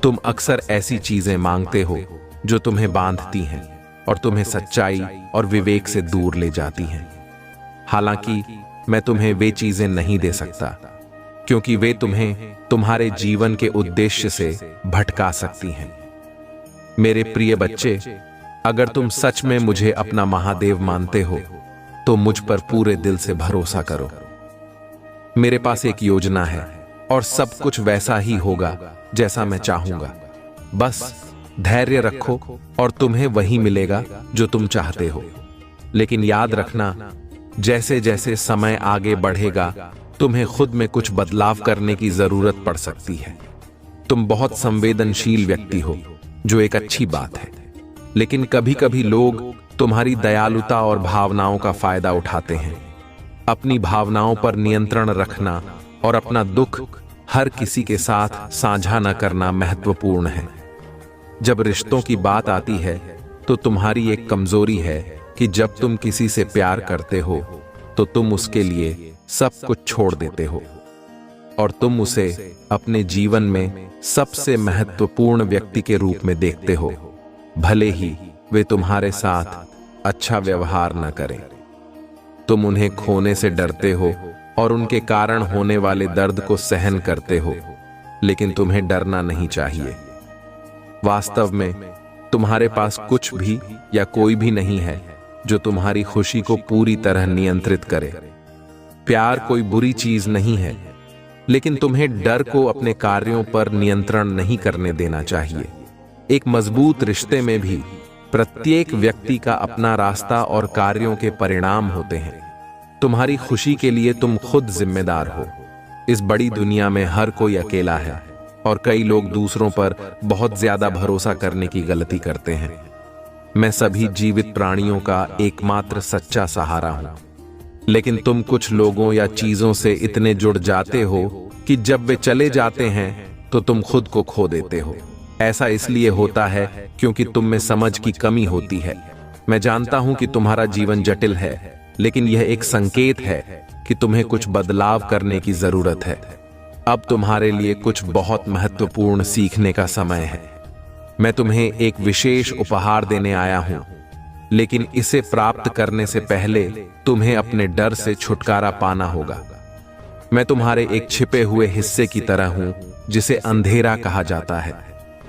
तुम अक्सर ऐसी चीजें मांगते हो जो तुम्हें बांधती हैं और तुम्हें सच्चाई और विवेक से दूर ले जाती हैं। हालांकि मैं तुम्हें वे चीजें नहीं दे सकता, क्योंकि वे तुम्हें तुम्हारे जीवन के उद्देश्य से भटका सकती हैं। मेरे प्रिय बच्चे, अगर तुम सच में मुझे अपना महादेव मानते हो तो मुझ पर पूरे दिल से भरोसा करो। मेरे पास एक योजना है और सब कुछ वैसा ही होगा जैसा मैं चाहूंगा। बस धैर्य रखो और तुम्हें वही मिलेगा जो तुम चाहते हो। लेकिन याद रखना, जैसे जैसे समय आगे बढ़ेगा तुम्हें खुद में कुछ बदलाव करने की जरूरत पड़ सकती है। तुम बहुत संवेदनशील व्यक्ति हो, जो एक अच्छी बात है, लेकिन कभी कभी लोग तुम्हारी दयालुता और भावनाओं का फायदा उठाते हैं। अपनी भावनाओं पर नियंत्रण रखना और अपना दुख हर किसी के साथ साझा न करना महत्वपूर्ण है। जब रिश्तों की बात आती है तो तुम्हारी एक कमजोरी है कि जब तुम किसी से प्यार करते हो तो तुम उसके लिए सब कुछ छोड़ देते हो और तुम उसे अपने जीवन में सबसे महत्वपूर्ण व्यक्ति के रूप में देखते हो, भले ही वे तुम्हारे साथ अच्छा व्यवहार न करें। तुम उन्हें खोने से डरते हो और उनके कारण होने वाले दर्द को सहन करते हो, लेकिन तुम्हें डरना नहीं चाहिए। वास्तव में तुम्हारे पास कुछ भी या कोई भी नहीं है जो तुम्हारी खुशी को पूरी तरह नियंत्रित करे। प्यार कोई बुरी चीज नहीं है, लेकिन तुम्हें डर को अपने कार्यों पर नियंत्रण नहीं करने देना चाहिए। एक मजबूत रिश्ते में भी प्रत्येक व्यक्ति का अपना रास्ता और कार्यों के परिणाम होते हैं। तुम्हारी खुशी के लिए तुम खुद जिम्मेदार हो। इस बड़ी दुनिया में हर कोई अकेला है और कई लोग दूसरों पर बहुत ज्यादा भरोसा करने की गलती करते हैं। मैं सभी जीवित प्राणियों का एकमात्र सच्चा सहारा हूं, लेकिन तुम कुछ लोगों या चीजों से इतने जुड़ जाते हो कि जब वे चले जाते हैं तो तुम खुद को खो देते हो। ऐसा इसलिए होता है क्योंकि तुम में समझ की कमी होती है। मैं जानता हूं कि तुम्हारा जीवन जटिल है, लेकिन यह एक संकेत है कि तुम्हें कुछ बदलाव करने की जरूरत है। अब तुम्हारे लिए कुछ बहुत महत्वपूर्ण सीखने का समय है। मैं तुम्हें एक विशेष उपहार देने आया हूं, लेकिन इसे प्राप्त करने से पहले तुम्हें अपने डर से छुटकारा पाना होगा। मैं तुम्हारे एक छिपे हुए हिस्से की तरह हूं जिसे अंधेरा कहा जाता है,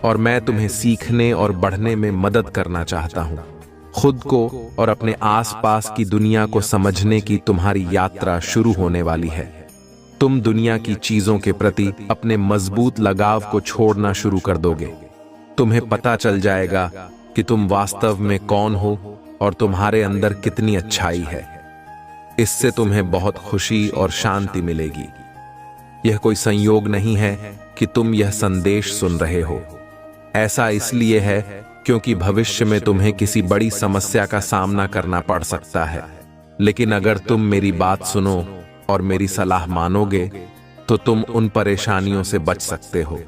और मैं तुम्हें सीखने और बढ़ने में मदद करना चाहता हूं। खुद को और अपने आसपास की दुनिया को समझने की तुम्हारी यात्रा शुरू होने वाली है। तुम दुनिया की चीजों के प्रति अपने मजबूत लगाव को छोड़ना शुरू कर दोगे। तुम्हें पता चल जाएगा कि तुम वास्तव में कौन हो और तुम्हारे अंदर कितनी अच्छाई है। इससे तुम्हें बहुत खुशी और शांति मिलेगी। यह कोई संयोग नहीं है कि तुम यह संदेश सुन रहे हो। ऐसा इसलिए है क्योंकि भविष्य में तुम्हें किसी बड़ी समस्या का सामना करना पड़ सकता है, लेकिन अगर तुम मेरी बात सुनो और मेरी सलाह मानोगे तो तुम उन परेशानियों से बच सकते हो।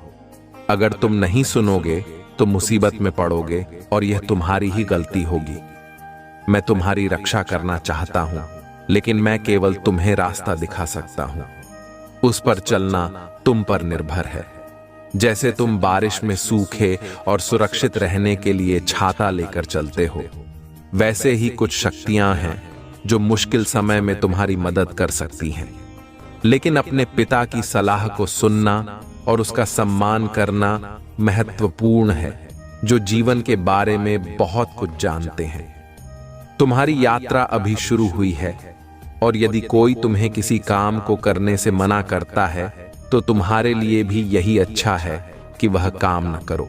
अगर तुम नहीं सुनोगे तो मुसीबत में पड़ोगे और यह तुम्हारी ही गलती होगी। मैं तुम्हारी रक्षा करना चाहता हूं, लेकिन मैं केवल तुम्हें रास्ता दिखा सकता हूं। उस पर चलना तुम पर निर्भर है। जैसे तुम बारिश में सूखे और सुरक्षित रहने के लिए छाता लेकर चलते हो, वैसे ही कुछ शक्तियां हैं जो मुश्किल समय में तुम्हारी मदद कर सकती हैं। लेकिन अपने पिता की सलाह को सुनना और उसका सम्मान करना महत्वपूर्ण है, जो जीवन के बारे में बहुत कुछ जानते हैं। तुम्हारी यात्रा अभी शुरू हुई है, और यदि कोई तुम्हें किसी काम को करने से मना करता है तो तुम्हारे लिए भी यही अच्छा है कि वह काम न करो।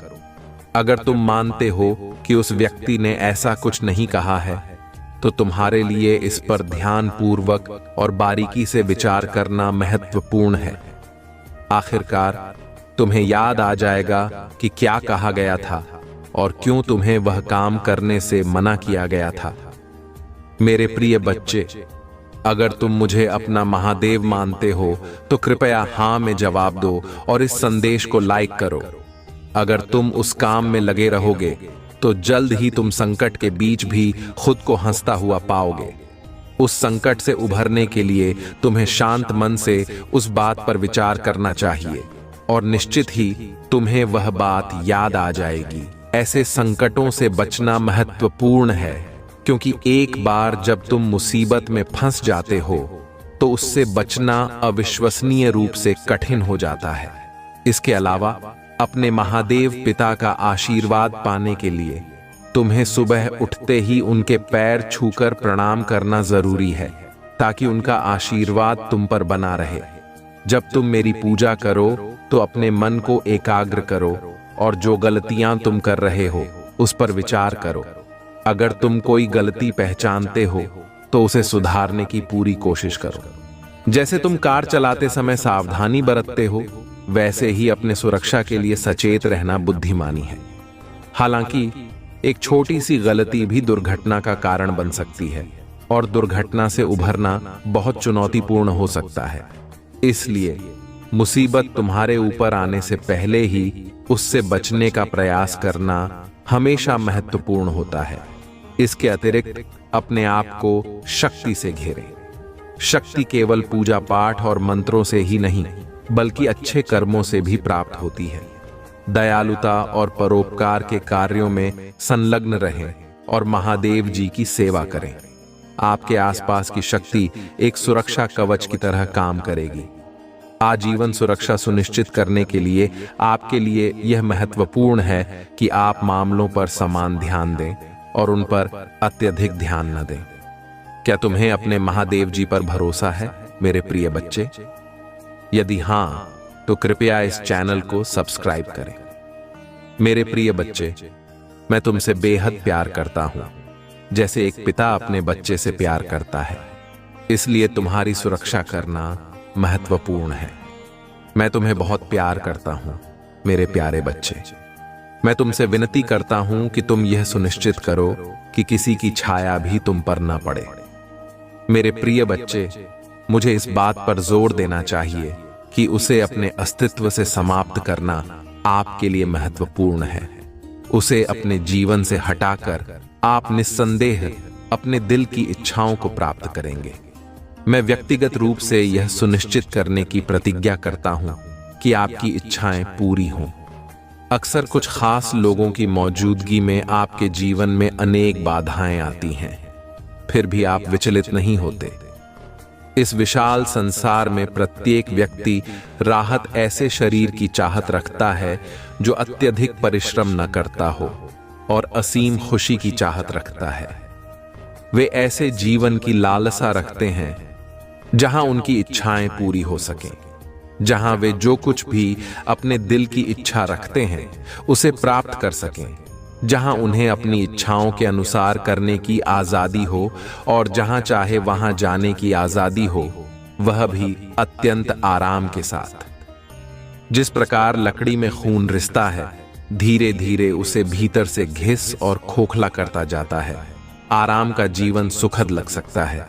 अगर तुम मानते हो कि उस व्यक्ति ने ऐसा कुछ नहीं कहा है, तो तुम्हारे लिए इस पर ध्यानपूर्वक और बारीकी से विचार करना महत्वपूर्ण है। आखिरकार तुम्हें याद आ जाएगा कि क्या कहा गया था और क्यों तुम्हें वह काम करने से मना किया गया था। मेरे प्रिय बच्चे, अगर तुम मुझे अपना महादेव मानते हो तो कृपया हाँ में जवाब दो और इस संदेश को लाइक करो। अगर तुम उस काम में लगे रहोगे तो जल्द ही तुम संकट के बीच भी खुद को हंसता हुआ पाओगे। उस संकट से उभरने के लिए तुम्हें शांत मन से उस बात पर विचार करना चाहिए, और निश्चित ही तुम्हें वह बात याद आ जाएगी। ऐसे संकटों से बचना महत्वपूर्ण है, क्योंकि एक बार जब तुम मुसीबत में फंस जाते हो तो उससे बचना अविश्वसनीय रूप से कठिन हो जाता है। इसके अलावा अपने महादेव पिता का आशीर्वाद पाने के लिए तुम्हें सुबह उठते ही उनके पैर छूकर प्रणाम करना जरूरी है, ताकि उनका आशीर्वाद तुम पर बना रहे। जब तुम मेरी पूजा करो तो अपने मन को एकाग्र करो और जो गलतियां तुम कर रहे हो उस पर विचार करो। अगर तुम कोई गलती पहचानते हो तो उसे सुधारने की पूरी कोशिश करो। जैसे तुम कार चलाते समय सावधानी बरतते हो, वैसे ही अपने सुरक्षा के लिए सचेत रहना बुद्धिमानी है। हालांकि एक छोटी सी गलती भी दुर्घटना का कारण बन सकती है, और दुर्घटना से उभरना बहुत चुनौतीपूर्ण हो सकता है। इसलिए मुसीबत तुम्हारे ऊपर आने से पहले ही उससे बचने का प्रयास करना हमेशा महत्वपूर्ण होता है। इसके अतिरिक्त अपने आप को शक्ति से घेरें। शक्ति केवल पूजा पाठ और मंत्रों से ही नहीं, बल्कि अच्छे कर्मों से भी प्राप्त होती है। दयालुता और परोपकार के कार्यों में संलग्न रहें और महादेव जी की सेवा करें। आपके आसपास की शक्ति एक सुरक्षा कवच की तरह काम करेगी। आजीवन सुरक्षा सुनिश्चित करने के लिए आपके लिए यह महत्वपूर्ण है कि आप मामलों पर समान ध्यान दें और उन पर अत्यधिक ध्यान न दें। क्या तुम्हें अपने महादेव जी पर भरोसा है, मेरे प्रिय बच्चे? यदि हां, तो कृपया इस चैनल को सब्सक्राइब करें। मेरे प्रिय बच्चे, मैं तुमसे बेहद प्यार करता हूं, जैसे एक पिता अपने बच्चे से प्यार करता है। इसलिए तुम्हारी सुरक्षा करना महत्वपूर्ण है। मैं तुम्हें बहुत प्यार करता हूं, मेरे प्यारे बच्चे। मैं तुमसे विनती करता हूं कि तुम यह सुनिश्चित करो कि किसी की छाया भी तुम पर न पड़े। मेरे प्रिय बच्चे, मुझे इस बात पर जोर देना चाहिए कि उसे अपने अस्तित्व से समाप्त करना आपके लिए महत्वपूर्ण है। उसे अपने जीवन से हटाकर आप निस्संदेह अपने दिल की इच्छाओं को प्राप्त करेंगे। मैं व्यक्तिगत रूप से यह सुनिश्चित करने की प्रतिज्ञा करता हूं कि आपकी इच्छाएं पूरी हों। अक्सर कुछ खास लोगों की मौजूदगी में आपके जीवन में अनेक बाधाएं आती हैं, फिर भी आप विचलित नहीं होते। इस विशाल संसार में प्रत्येक व्यक्ति राहत ऐसे शरीर की चाहत रखता है जो अत्यधिक परिश्रम न करता हो, और असीम खुशी की चाहत रखता है। वे ऐसे जीवन की लालसा रखते हैं जहां उनकी इच्छाएं पूरी हो सकें, जहां वे जो कुछ भी अपने दिल की इच्छा रखते हैं उसे प्राप्त कर सकें, जहां उन्हें अपनी इच्छाओं के अनुसार करने की आजादी हो और जहां चाहे वहां जाने की आजादी हो, वह भी अत्यंत आराम के साथ। जिस प्रकार लकड़ी में खून रिसता है, धीरे धीरे उसे भीतर से घिस और खोखला करता जाता है। आराम का जीवन सुखद लग सकता है,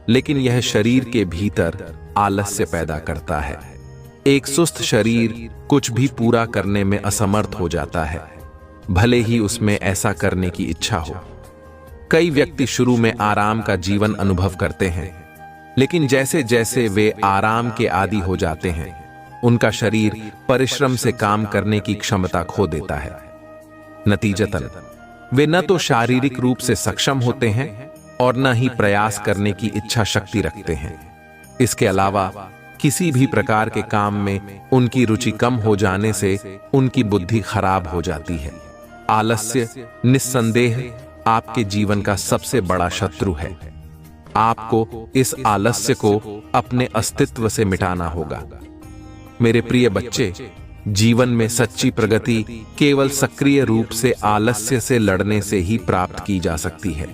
लेकिन यह शरीर के भीतर आलस्य पैदा करता है। एक सुस्त शरीर कुछ भी पूरा करने में असमर्थ हो जाता है, भले ही उसमें ऐसा करने की इच्छा हो। कई व्यक्ति शुरू में आराम का जीवन अनुभव करते हैं, लेकिन जैसे जैसे वे आराम के आदी हो जाते हैं, उनका शरीर परिश्रम से काम करने की क्षमता खो देता है। नतीजतन वे न तो शारीरिक रूप से सक्षम होते हैं और न ही प्रयास करने की इच्छा शक्ति रखते हैं। इसके अलावा किसी भी प्रकार के काम में उनकी रुचि कम हो जाने से उनकी बुद्धि खराब हो जाती है। आलस्य निस्संदेह आपके जीवन का सबसे बड़ा शत्रु है। आपको इस आलस्य को अपने अस्तित्व से मिटाना होगा। मेरे प्रिय बच्चे, जीवन में सच्ची प्रगति केवल सक्रिय रूप से आलस्य से लड़ने से ही प्राप्त की जा सकती है।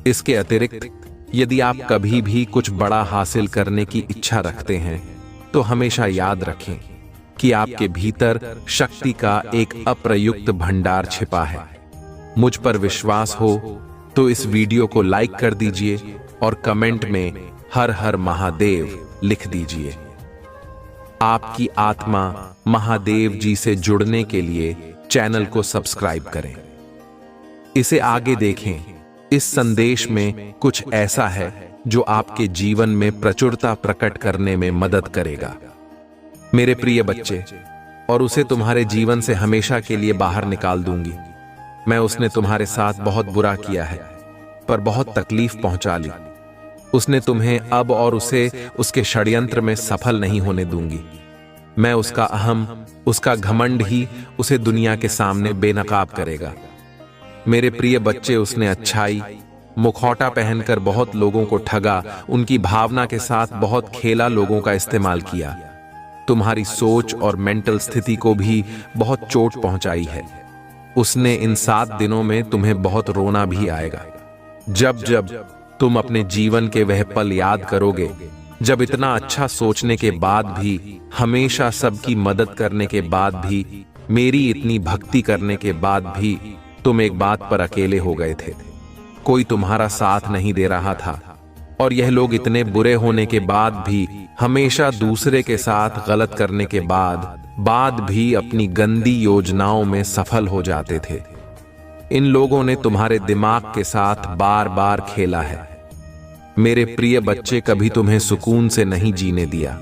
इसके अतिरिक्त यदि आप कभी भी कुछ बड़ा हासिल करने की इच्छा रखते हैं, तो हमेशा याद रखें कि आपके भीतर शक्ति का एक अप्रयुक्त भंडार छिपा है। मुझ पर विश्वास हो तो इस वीडियो को लाइक कर दीजिए और कमेंट में हर हर महादेव लिख दीजिए। आपकी आत्मा महादेव जी से जुड़ने के लिए चैनल को सब्सक्राइब करें। इसे आगे देखें। इस संदेश में कुछ ऐसा है जो आपके जीवन में प्रचुरता प्रकट करने में मदद करेगा। मेरे प्रिय बच्चे, और उसे तुम्हारे जीवन से हमेशा के लिए बाहर निकाल दूंगी। मैं उसने तुम्हारे साथ बहुत बुरा किया है, पर बहुत तकलीफ पहुंचा ली। उसने तुम्हें अब और उसे उसके षड्यंत्र में सफल नहीं होने दूंगी। मैं उसका अहम, उसका घमंड ही उसे दुनिया के सामने बेनकाब करेगा। मेरे प्रिय बच्चे, उसने अच्छाई, मुखौटा पहनकर बहुत लोगों को ठगा, उनकी भावना के साथ बहुत खेला, लोगों का इस्तेमाल किया। तुम्हारी सोच और मेंटल स्थिति को भी बहुत चोट पहुंचाई है। उसने इन 7 दिनों में तुम्हें बहुत रोना भी आएगा। जब जब तुम अपने जीवन के वह पल याद करोगे जब इतना अच्छा सोचने के बाद भी, हमेशा सबकी मदद करने के बाद भी, मेरी इतनी भक्ति करने के बाद भी तुम एक बात पर अकेले हो गए थे। कोई तुम्हारा साथ नहीं दे रहा था, और यह लोग इतने बुरे होने के बाद भी, हमेशा दूसरे के साथ गलत करने के बाद भी अपनी गंदी योजनाओं में सफल हो जाते थे। इन लोगों ने तुम्हारे दिमाग के साथ बार बार खेला है। मेरे प्रिय बच्चे, कभी तुम्हें सुकून से नहीं जीने दिया,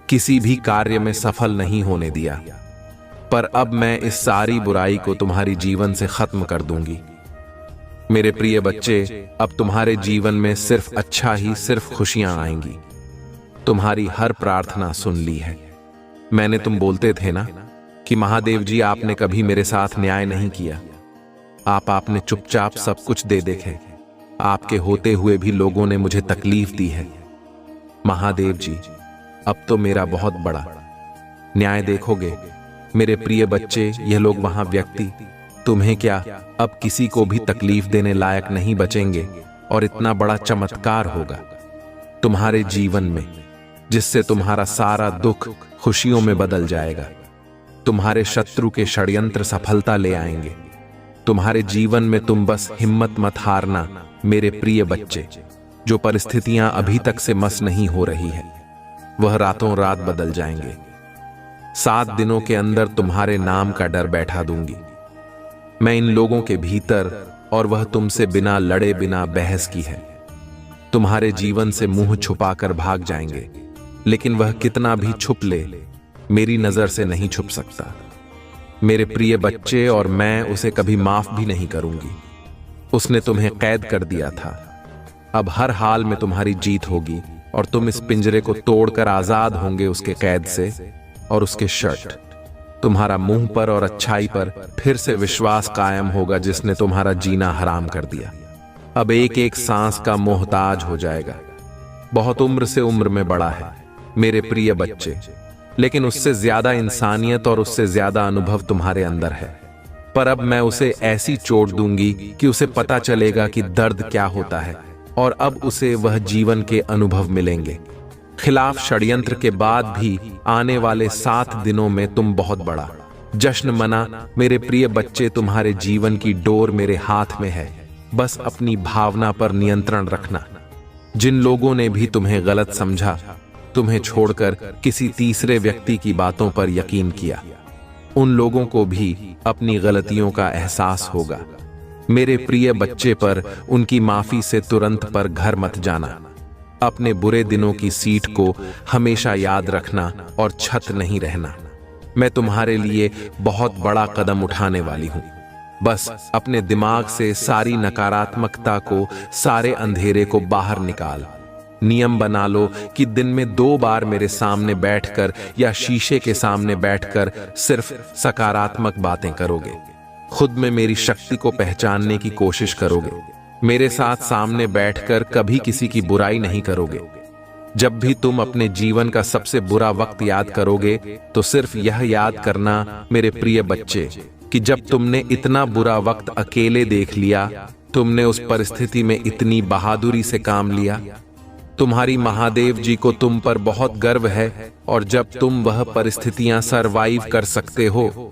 किसी भी कार्य में सफल नहीं होने दिया। पर अब मैं इस सारी बुराई को तुम्हारी जीवन से खत्म कर दूंगी। मेरे प्रिय बच्चे, अब तुम्हारे जीवन में सिर्फ अच्छा ही, सिर्फ खुशियां आएंगी। तुम्हारी हर प्रार्थना सुन ली है। मैंने, तुम बोलते थे ना कि महादेव जी आपने कभी मेरे साथ न्याय नहीं किया, आपने चुपचाप सब कुछ दे देखे। आपके होते हुए भी लोगों ने मुझे तकलीफ दी है। महादेव जी, अब तो मेरा बहुत बड़ा न्याय देखोगे। मेरे प्रिय बच्चे, यह लोग वहां व्यक्ति तुम्हें क्या अब किसी को भी तकलीफ देने लायक नहीं बचेंगे, और इतना बड़ा चमत्कार होगा तुम्हारे जीवन में, जिससे तुम्हारा सारा दुख खुशियों में बदल जाएगा। तुम्हारे शत्रु के षड्यंत्र सफलता ले आएंगे। तुम्हारे जीवन में तुम बस हिम्मत मत हारना मेरे प्रिय बच्चे। जो परिस्थितियां अभी तक से मस नहीं हो रही है, वह रातों रात बदल जाएंगे। 7 दिनों के अंदर तुम्हारे नाम का डर बैठा दूंगी मैं इन लोगों के भीतर, और वह तुमसे बिना लड़े, बिना बहस की है। तुम्हारे जीवन से मुंह छुपाकर भाग जाएंगे, लेकिन वह कितना भी छुप ले, मेरी नजर से नहीं छुप सकता मेरे प्रिय बच्चे, और मैं उसे कभी माफ भी नहीं करूंगी। उसने तुम्हें कैद कर दिया था। अब हर हाल में तुम्हारी जीत होगी, और तुम इस पिंजरे को तोड़कर आजाद होंगे उसके कैद से। और उसके शर्ट तुम्हारा मुंह पर और अच्छाई पर फिर से विश्वास कायम होगा, जिसने तुम्हारा जीना हराम कर दिया। अब एक एक सांस का मोहताज हो जाएगा। बहुत उम्र से उम्र में बड़ा है मेरे प्रिय बच्चे, लेकिन उससे ज्यादा इंसानियत और उससे ज्यादा अनुभव तुम्हारे अंदर है। पर अब मैं उसे ऐसी चोट दूंगी कि उसे पता चलेगा कि दर्द क्या होता है, और अब उसे वह जीवन के अनुभव मिलेंगे। खिलाफ षड्यंत्र के बाद भी आने वाले 7 दिनों में तुम बहुत बड़ा जश्न मना मेरे प्रिय बच्चे। तुम्हारे जीवन की डोर मेरे हाथ में है, बस अपनी भावना पर नियंत्रण रखना। जिन लोगों ने भी तुम्हें गलत समझा, तुम्हें छोड़कर किसी तीसरे व्यक्ति की बातों पर यकीन किया। उन लोगों को भी अपनी गलतियों का एहसास होगा। मेरे प्रिय बच्चे पर उनकी माफी से तुरंत पर घर मत जाना। अपने बुरे दिनों की सीट को हमेशा याद रखना और छत नहीं रहना। मैं तुम्हारे लिए बहुत बड़ा कदम उठाने वाली हूं। बस अपने दिमाग से सारी नकारात्मकता को, सारे अंधेरे को बाहर निकाल। नियम बना लो कि दिन में 2 बार मेरे सामने बैठकर या शीशे के सामने बैठकर सिर्फ सकारात्मक बातें करोगे। खुद में मेरी शक्ति को पहचानने की कोशिश करोगे। मेरे साथ सामने बैठकर कभी किसी की बुराई नहीं करोगे। जब भी तुम अपने जीवन का सबसे बुरा वक्त याद करोगे तो सिर्फ यह याद करना मेरे प्रिय बच्चे कि जब तुमने इतना बुरा वक्त अकेले देख लिया, तुमने उस परिस्थिति में इतनी बहादुरी से काम लिया। तुम्हारी महादेव जी को तुम पर बहुत गर्व है और जब तुम वह परिस्थितियां सरवाइव कर सकते हो,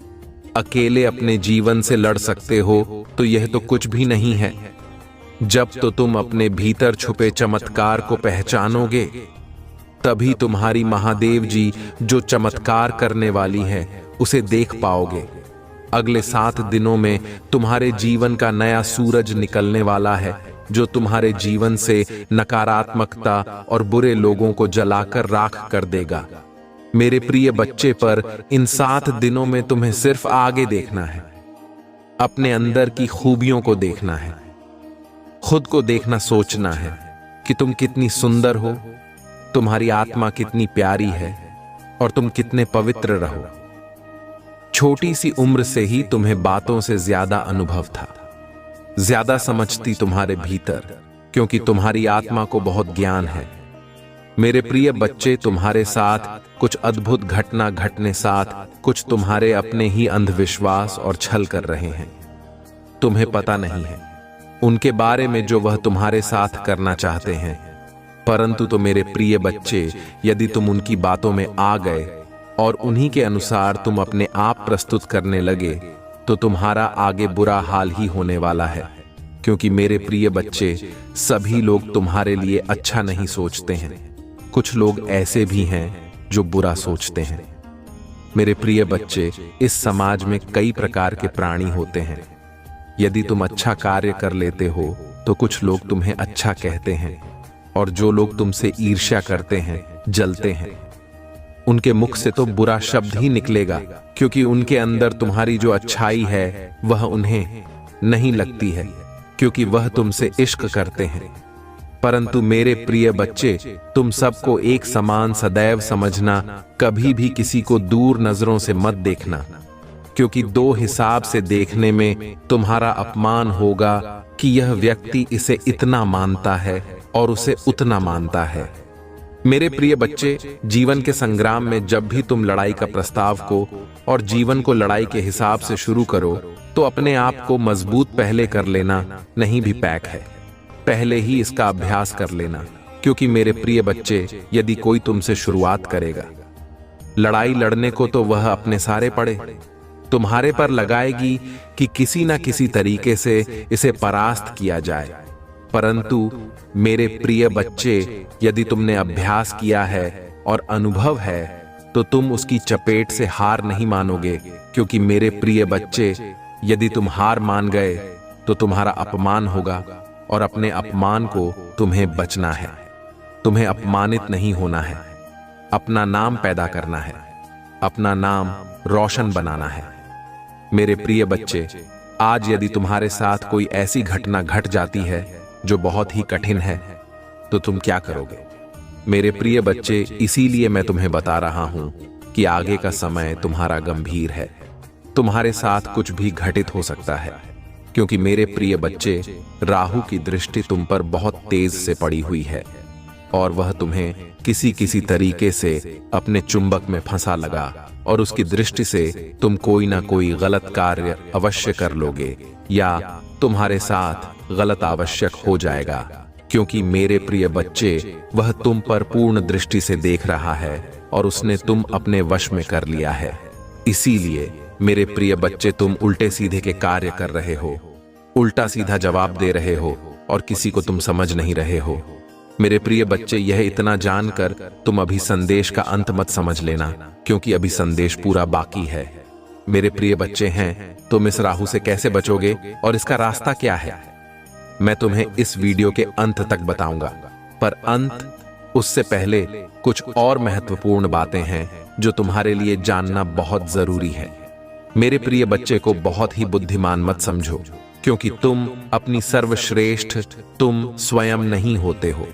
अकेले अपने जीवन से लड़ सकते हो, तो यह तो कुछ भी नहीं है। जब तो तुम अपने भीतर छुपे चमत्कार को पहचानोगे, तभी तुम्हारी महादेव जी जो चमत्कार करने वाली है उसे देख पाओगे। अगले 7 दिनों में तुम्हारे जीवन का नया सूरज निकलने वाला है, जो तुम्हारे जीवन से नकारात्मकता और बुरे लोगों को जलाकर राख कर देगा। मेरे प्रिय बच्चे पर इन 7 दिनों में तुम्हें सिर्फ आगे देखना है, अपने अंदर की खूबियों को देखना है, खुद को देखना, सोचना है कि तुम कितनी सुंदर हो, तुम्हारी आत्मा कितनी प्यारी है और तुम कितने पवित्र रहो। छोटी सी उम्र से ही तुम्हें बातों से ज्यादा अनुभव था, ज्यादा समझती तुम्हारे भीतर, क्योंकि तुम्हारी आत्मा को बहुत ज्ञान है। मेरे प्रिय बच्चे, तुम्हारे साथ कुछ अद्भुत घटना घटने साथ कुछ तुम्हारे अपने ही अंधविश्वास और छल कर रहे हैं। तुम्हें पता नहीं है उनके बारे में जो वह तुम्हारे साथ करना चाहते हैं, परंतु तो मेरे प्रिय बच्चे, यदि तुम उनकी बातों में आ गए और उन्हीं के अनुसार तुम अपने आप प्रस्तुत करने लगे, तो तुम्हारा आगे बुरा हाल ही होने वाला है। क्योंकि मेरे प्रिय बच्चे, सभी लोग तुम्हारे लिए अच्छा नहीं सोचते हैं। कुछ लोग ऐसे भी हैं जो बुरा सोचते हैं। मेरे प्रिय बच्चे, इस समाज में कई प्रकार के प्राणी होते हैं। यदि तुम अच्छा कार्य कर लेते हो तो कुछ लोग तुम्हें अच्छा कहते हैं, और जो लोग तुमसे ईर्ष्या करते हैं, जलते हैं, उनके मुख से तो बुरा शब्द ही निकलेगा, क्योंकि उनके अंदर तुम्हारी जो अच्छाई है वह उन्हें नहीं लगती है, क्योंकि वह तुमसे इश्क करते हैं। परंतु मेरे प्रिय बच्चे, तुम सबको एक समान सदैव समझना, कभी भी किसी को दूर नजरों से मत देखना, क्योंकि 2 हिसाब से देखने में तुम्हारा अपमान होगा कि यह व्यक्ति इसे इतना मानता है और उसे उतना मानता है। मेरे प्रिय बच्चे, जीवन के संग्राम में जब भी तुम लड़ाई का प्रस्ताव को और जीवन को लड़ाई के हिसाब से शुरू करो, तो अपने आप को मजबूत पहले कर लेना, नहीं भी पैक है, पहले ही इसका अभ्यास कर लेना। क्योंकि मेरे प्रिय बच्चे, यदि कोई तुमसे शुरुआत करेगा लड़ाई लड़ने को, तो वह अपने सारे पड़े तुम्हारे पर लगाएगी कि किसी ना किसी तरीके से इसे परास्त किया जाए। परंतु मेरे प्रिय बच्चे, यदि तुमने अभ्यास किया है और अनुभव है, तो तुम उसकी चपेट से हार नहीं मानोगे। क्योंकि मेरे प्रिय बच्चे, यदि तुम हार मान गए तो तुम्हारा अपमान होगा, और अपने अपमान को तुम्हें बचना है। तुम्हें अपमानित नहीं होना है, अपना नाम पैदा करना है, अपना नाम रोशन बनाना है। मेरे प्रिय बच्चे, आज यदि तुम्हारे साथ कोई ऐसी घटना घट जाती है जो बहुत ही कठिन है, तो तुम क्या करोगे? मेरे प्रिय बच्चे, इसीलिए मैं तुम्हें बता रहा हूं कि आगे का समय तुम्हारा गंभीर है। तुम्हारे साथ कुछ भी घटित हो सकता है, क्योंकि मेरे प्रिय बच्चे, राहु की दृष्टि तुम पर बहुत तेज से पड़ी हुई है, और वह तुम्हें किसी किसी तरीके से अपने चुंबक में फंसा लगा, और उसकी दृष्टि से तुम कोई ना कोई गलत कार्य अवश्य कर लोगे, या तुम्हारे साथ गलत आवश्यक हो जाएगा। क्योंकि मेरे प्रिय बच्चे, वह तुम पर पूर्ण दृष्टि से देख रहा है और उसने तुम अपने वश में कर लिया है। इसीलिए मेरे प्रिय बच्चे, तुम उल्टे सीधे के कार्य कर रहे हो, उल्टा सीधा जवाब दे रहे हो, और किसी को तुम समझ नहीं रहे हो। मेरे प्रिय बच्चे, यह इतना जानकर तुम अभी संदेश का अंत मत समझ लेना, क्योंकि अभी संदेश पूरा बाकी है। मेरे प्रिय बच्चे हैं, तुम इस राहु से कैसे बचोगे और इसका रास्ता क्या है, मैं तुम्हें इस वीडियो के अंत तक बताऊंगा। पर अंत उससे पहले कुछ और महत्वपूर्ण बातें हैं जो तुम्हारे लिए जानना बहुत जरूरी है। मेरे प्रिय बच्चे को बहुत ही बुद्धिमान मत समझो, क्योंकि तुम अपनी सर्वश्रेष्ठ तुम स्वयं नहीं होते हो।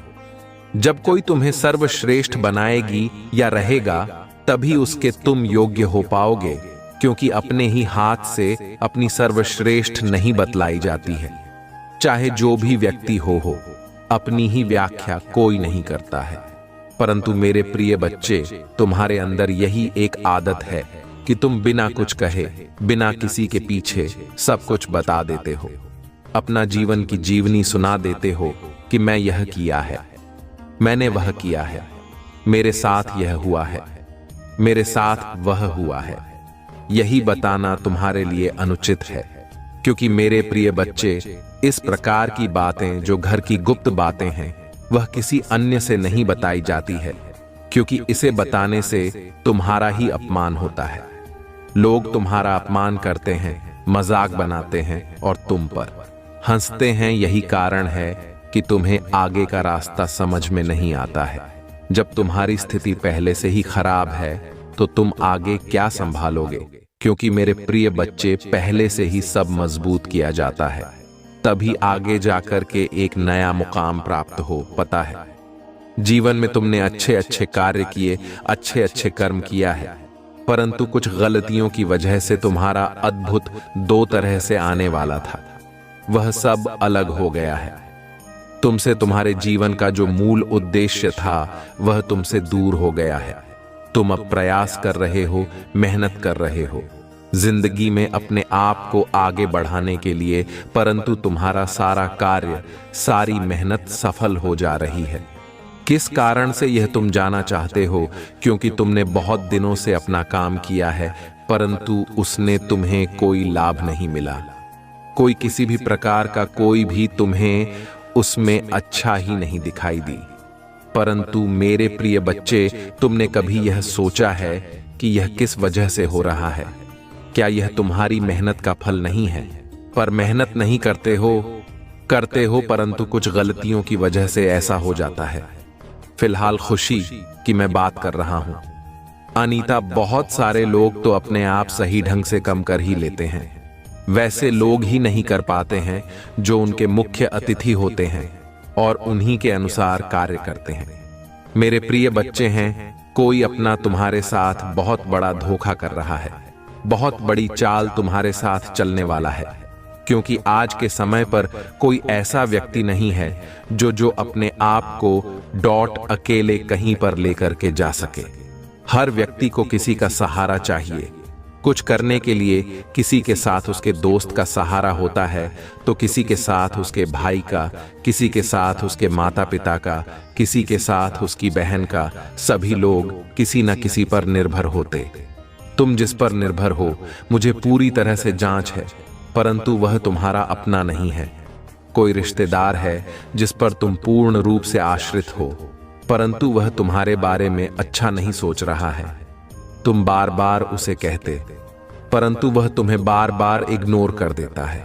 जब कोई तुम्हें सर्वश्रेष्ठ बनाएगी या रहेगा, तभी उसके तुम योग्य हो पाओगे, क्योंकि अपने ही हाथ से अपनी सर्वश्रेष्ठ नहीं बतलाई जाती है। चाहे जो भी व्यक्ति हो, अपनी ही व्याख्या कोई नहीं करता है। परंतु मेरे प्रिय बच्चे, तुम्हारे अंदर यही एक आदत है कि तुम बिना कुछ कहे, बिना किसी के पीछे सब कुछ बता देते हो। अपना जीवन की जीवनी सुना देते हो कि मैं यह किया है, मैंने वह किया है, मेरे साथ यह हुआ है, मेरे साथ वह हुआ है। यही बताना तुम्हारे लिए अनुचित है, क्योंकि मेरे प्रिय बच्चे, इस प्रकार की बातें जो घर की गुप्त बातें हैं, वह किसी अन्य से नहीं बताई जाती है, क्योंकि इसे बताने से तुम्हारा ही अपमान होता है। लोग तुम्हारा अपमान करते हैं, मजाक बनाते हैं और तुम पर हंसते हैं। यही कारण है कि तुम्हें आगे का रास्ता समझ में नहीं आता है। जब तुम्हारी स्थिति पहले से ही खराब है, तो तुम आगे क्या संभालोगे? क्योंकि मेरे प्रिय बच्चे, पहले से ही सब मजबूत किया जाता है, तभी आगे जाकर के एक नया मुकाम प्राप्त हो। पता है, जीवन में तुमने अच्छे अच्छे कार्य किए, अच्छे अच्छे कर्म किया है, परंतु कुछ गलतियों की वजह से तुम्हारा अद्भुत 2 तरह से आने वाला था, वह सब अलग हो गया है। तुमसे तुम्हारे जीवन का जो मूल उद्देश्य था, वह तुमसे दूर हो गया है। तुम अब प्रयास कर रहे हो, मेहनत कर रहे हो जिंदगी में अपने आप को आगे बढ़ाने के लिए, परंतु तुम्हारा सारा कार्य, सारी मेहनत सफल हो जा रही है। किस कारण से यह तुम जाना चाहते हो? क्योंकि तुमने बहुत दिनों से अपना काम किया है, परंतु उसने तुम्हें कोई लाभ नहीं मिला। कोई किसी भी प्रकार का कोई भी तुम्हें उसमें अच्छा ही नहीं दिखाई दी। परंतु मेरे प्रिय बच्चे, तुमने कभी यह सोचा है कि यह किस वजह से हो रहा है? क्या यह तुम्हारी मेहनत का फल नहीं है? पर मेहनत नहीं करते हो, परंतु कुछ गलतियों की वजह से ऐसा हो जाता है। फिलहाल खुशी की मैं बात कर रहा हूं। अनीता, बहुत सारे लोग तो अपने आप सही ढंग से कम कर ही लेते हैं। वैसे लोग ही नहीं कर पाते हैं जो उनके मुख्य अतिथि होते हैं और उन्हीं के अनुसार कार्य करते हैं। मेरे प्रिय बच्चे हैं, कोई अपना तुम्हारे साथ बहुत बड़ा धोखा कर रहा है, बहुत बड़ी चाल तुम्हारे साथ चलने वाला है, क्योंकि आज के समय पर कोई ऐसा व्यक्ति नहीं है जो अपने आप को अकेले कहीं पर लेकर के जा सके। हर व्यक्ति को किसी का सहारा चाहिए। कुछ करने के लिए किसी के साथ उसके दोस्त का सहारा होता है, तो किसी के साथ उसके भाई का, किसी के साथ उसके माता पिता का, किसी के साथ उसकी बहन का। सभी लोग किसी न किसी पर निर्भर होते। तुम जिस पर निर्भर हो, मुझे पूरी तरह से जांच है, परंतु वह तुम्हारा अपना नहीं है। कोई रिश्तेदार है जिस पर तुम पूर्ण रूप से आश्रित हो, परंतु वह तुम्हारे बारे में अच्छा नहीं सोच रहा है। तुम बार बार उसे कहते, परंतु वह तुम्हें बार बार इग्नोर कर देता है।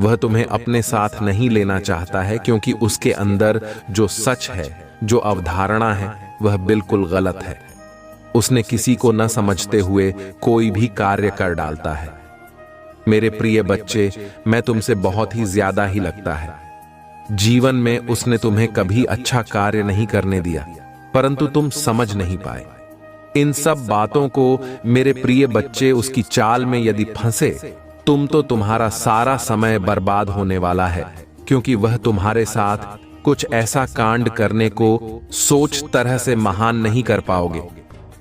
वह तुम्हें अपने साथ नहीं लेना चाहता है, क्योंकि उसके अंदर जो सच है, जो अवधारणा है, वह बिल्कुल गलत है। उसने किसी को न समझते हुए कोई भी कार्य कर डालता है। मेरे प्रिय बच्चे, मैं तुमसे बहुत ही ज्यादा ही लगता है। जीवन में उसने तुम्हें कभी अच्छा कार्य नहीं करने दिया, परंतु तुम समझ नहीं पाए। इन सब बातों को मेरे प्रिय बच्चे, उसकी चाल में यदि फंसे, तुम्हारा सारा समय बर्बाद होने वाला है, क्योंकि वह तुम्हारे साथ कुछ ऐसा कांड करने को सोच तरह से महान नहीं कर पाओगे।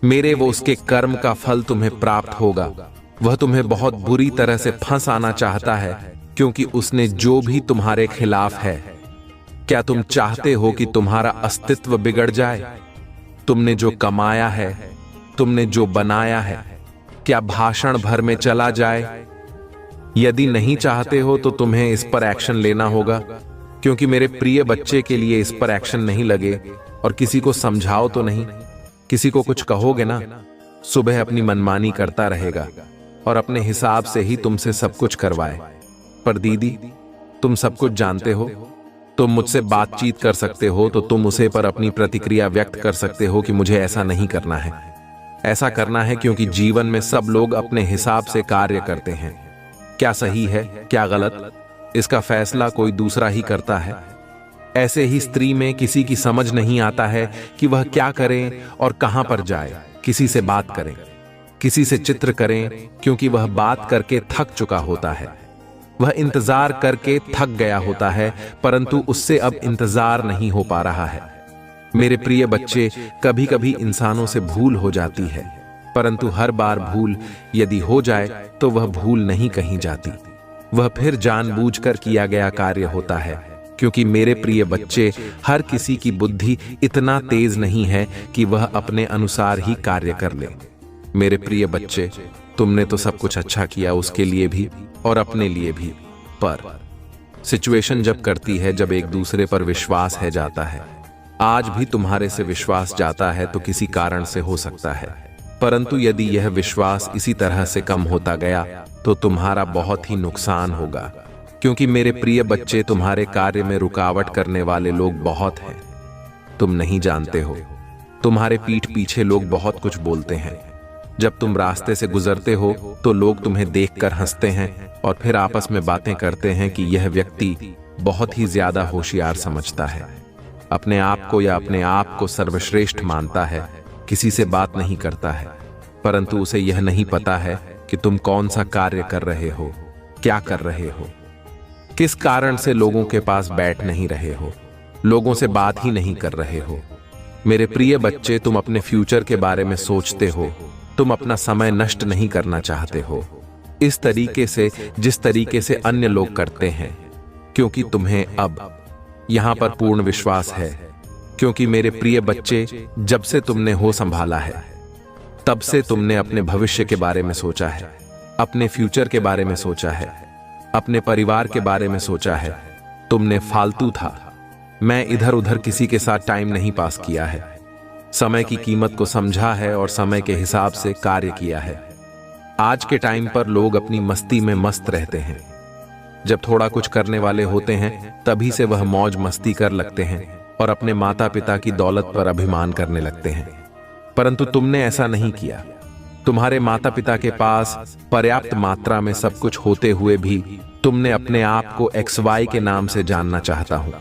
मेरे वो उसके कर्म का फल तुम्हें प्राप्त होगा। वह तुम्हें बहुत बुरी तरह से फंसाना चाहता है, क्योंकि उसने जो भी तुम्हारे खिलाफ है। क्या तुम चाहते हो कि तुम्हारा अस्तित्व बिगड़ जाए? तुमने जो कमाया है, तुमने जो बनाया है, क्या भाषण भर में चला जाए? यदि नहीं चाहते हो तो तुम्हें इस पर एक्शन लेना होगा। क्योंकि मेरे प्रिय बच्चे के लिए इस पर एक्शन नहीं लगे और किसी को समझाओ तो नहीं, किसी को कुछ कहोगे ना, सुबह अपनी मनमानी करता रहेगा और अपने हिसाब से ही तुमसे सब कुछ करवाए। पर दीदी, तुम सब कुछ जानते हो, तुम मुझसे बातचीत कर सकते हो तो तुम उसे पर अपनी प्रतिक्रिया व्यक्त कर सकते हो कि मुझे ऐसा नहीं करना है, ऐसा करना है, क्योंकि जीवन में सब लोग अपने हिसाब से कार्य करते हैं। क्या सही है, क्या गलत, इसका फैसला कोई दूसरा ही करता है। ऐसे ही स्त्री में किसी की समझ नहीं आता है कि वह क्या करे और कहां पर जाए। किसी से बात करें, किसी से चित्र करें, क्योंकि वह बात करके थक चुका होता है, वह इंतजार करके थक गया होता है, परंतु उससे अब इंतजार नहीं हो पा रहा है। मेरे प्रिय बच्चे, कभी कभी इंसानों से भूल हो जाती है, परंतु हर बार भूल यदि हो जाए तो वह भूल नहीं कहीं जाती, वह फिर जानबूझकर किया गया कार्य होता है। क्योंकि मेरे प्रिय बच्चे, हर किसी की बुद्धि इतना तेज नहीं है कि वह अपने अनुसार ही कार्य कर ले। मेरे प्रिय बच्चे, तुमने तो सब कुछ अच्छा किया, उसके लिए भी और अपने लिए भी, पर सिचुएशन जब करती है, जब एक दूसरे पर विश्वास है जाता है। आज भी तुम्हारे से विश्वास जाता है तो किसी कारण से हो सकता है, परंतु यदि यह विश्वास इसी तरह से कम होता गया तो तुम्हारा बहुत ही नुकसान होगा। क्योंकि मेरे प्रिय बच्चे, तुम्हारे कार्य में रुकावट करने वाले लोग बहुत हैं। तुम नहीं जानते हो, तुम्हारे पीठ पीछे लोग बहुत कुछ बोलते हैं। जब तुम रास्ते से गुजरते हो तो लोग तुम्हें देखकर हंसते हैं और फिर आपस में बातें करते हैं कि यह व्यक्ति बहुत ही ज्यादा होशियार समझता है, अपने आप को या अपने आप को सर्वश्रेष्ठ मानता है, किसी से बात नहीं करता है, परंतु उसे यह नहीं पता है कि तुम कौन सा कार्य कर रहे हो, क्या कर रहे हो, किस कारण से लोगों के पास बैठ नहीं रहे हो, लोगों से बात ही नहीं कर रहे हो। मेरे प्रिय बच्चे, तुम अपने फ्यूचर के बारे में सोचते हो, तुम अपना समय नष्ट नहीं करना चाहते हो इस तरीके से जिस तरीके से अन्य लोग करते हैं, क्योंकि तुम्हें अब यहां पर पूर्ण विश्वास है। क्योंकि मेरे प्रिय बच्चे, जब से तुमने हो संभाला है तब से तुमने अपने भविष्य के बारे में सोचा है, अपने फ्यूचर के बारे में सोचा है, अपने परिवार के बारे में सोचा है। तुमने फालतू था, मैं इधर उधर किसी के साथ टाइम नहीं पास किया है, समय की कीमत को समझा है और समय के हिसाब से कार्य किया है। आज के टाइम पर लोग अपनी मस्ती में मस्त रहते हैं, जब थोड़ा कुछ करने वाले होते हैं तभी से वह मौज मस्ती कर लगते हैं और अपने माता पिता की दौलत पर अभिमान करने लगते हैं, परंतु तुमने ऐसा नहीं किया। तुम्हारे माता पिता के पास पर्याप्त मात्रा में सब कुछ होते हुए भी तुमने अपने आप को XY के नाम से जानना चाहता हूं,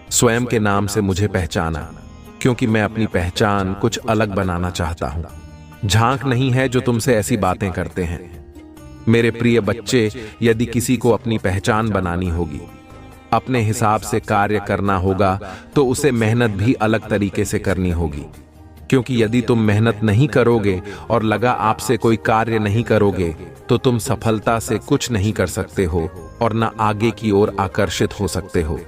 स्वयं के नाम से मुझे पहचाना, क्योंकि मैं अपनी पहचान कुछ अलग बनाना चाहता हूं। झांक नहीं है जो तुमसे ऐसी बातें करते हैं। मेरे प्रिय बच्चे, यदि किसी को अपनी पहचान बनानी होगी, अपने हिसाब से कार्य करना होगा, तो उसे मेहनत भी अलग तरीके से करनी होगी। क्योंकि यदि तुम मेहनत नहीं करोगे और लगा आपसे कोई कार्य नहीं करोगे तो तुम सफलता से कुछ नहीं कर सकते हो और न आगे की ओर आकर्षित हो सकते हो।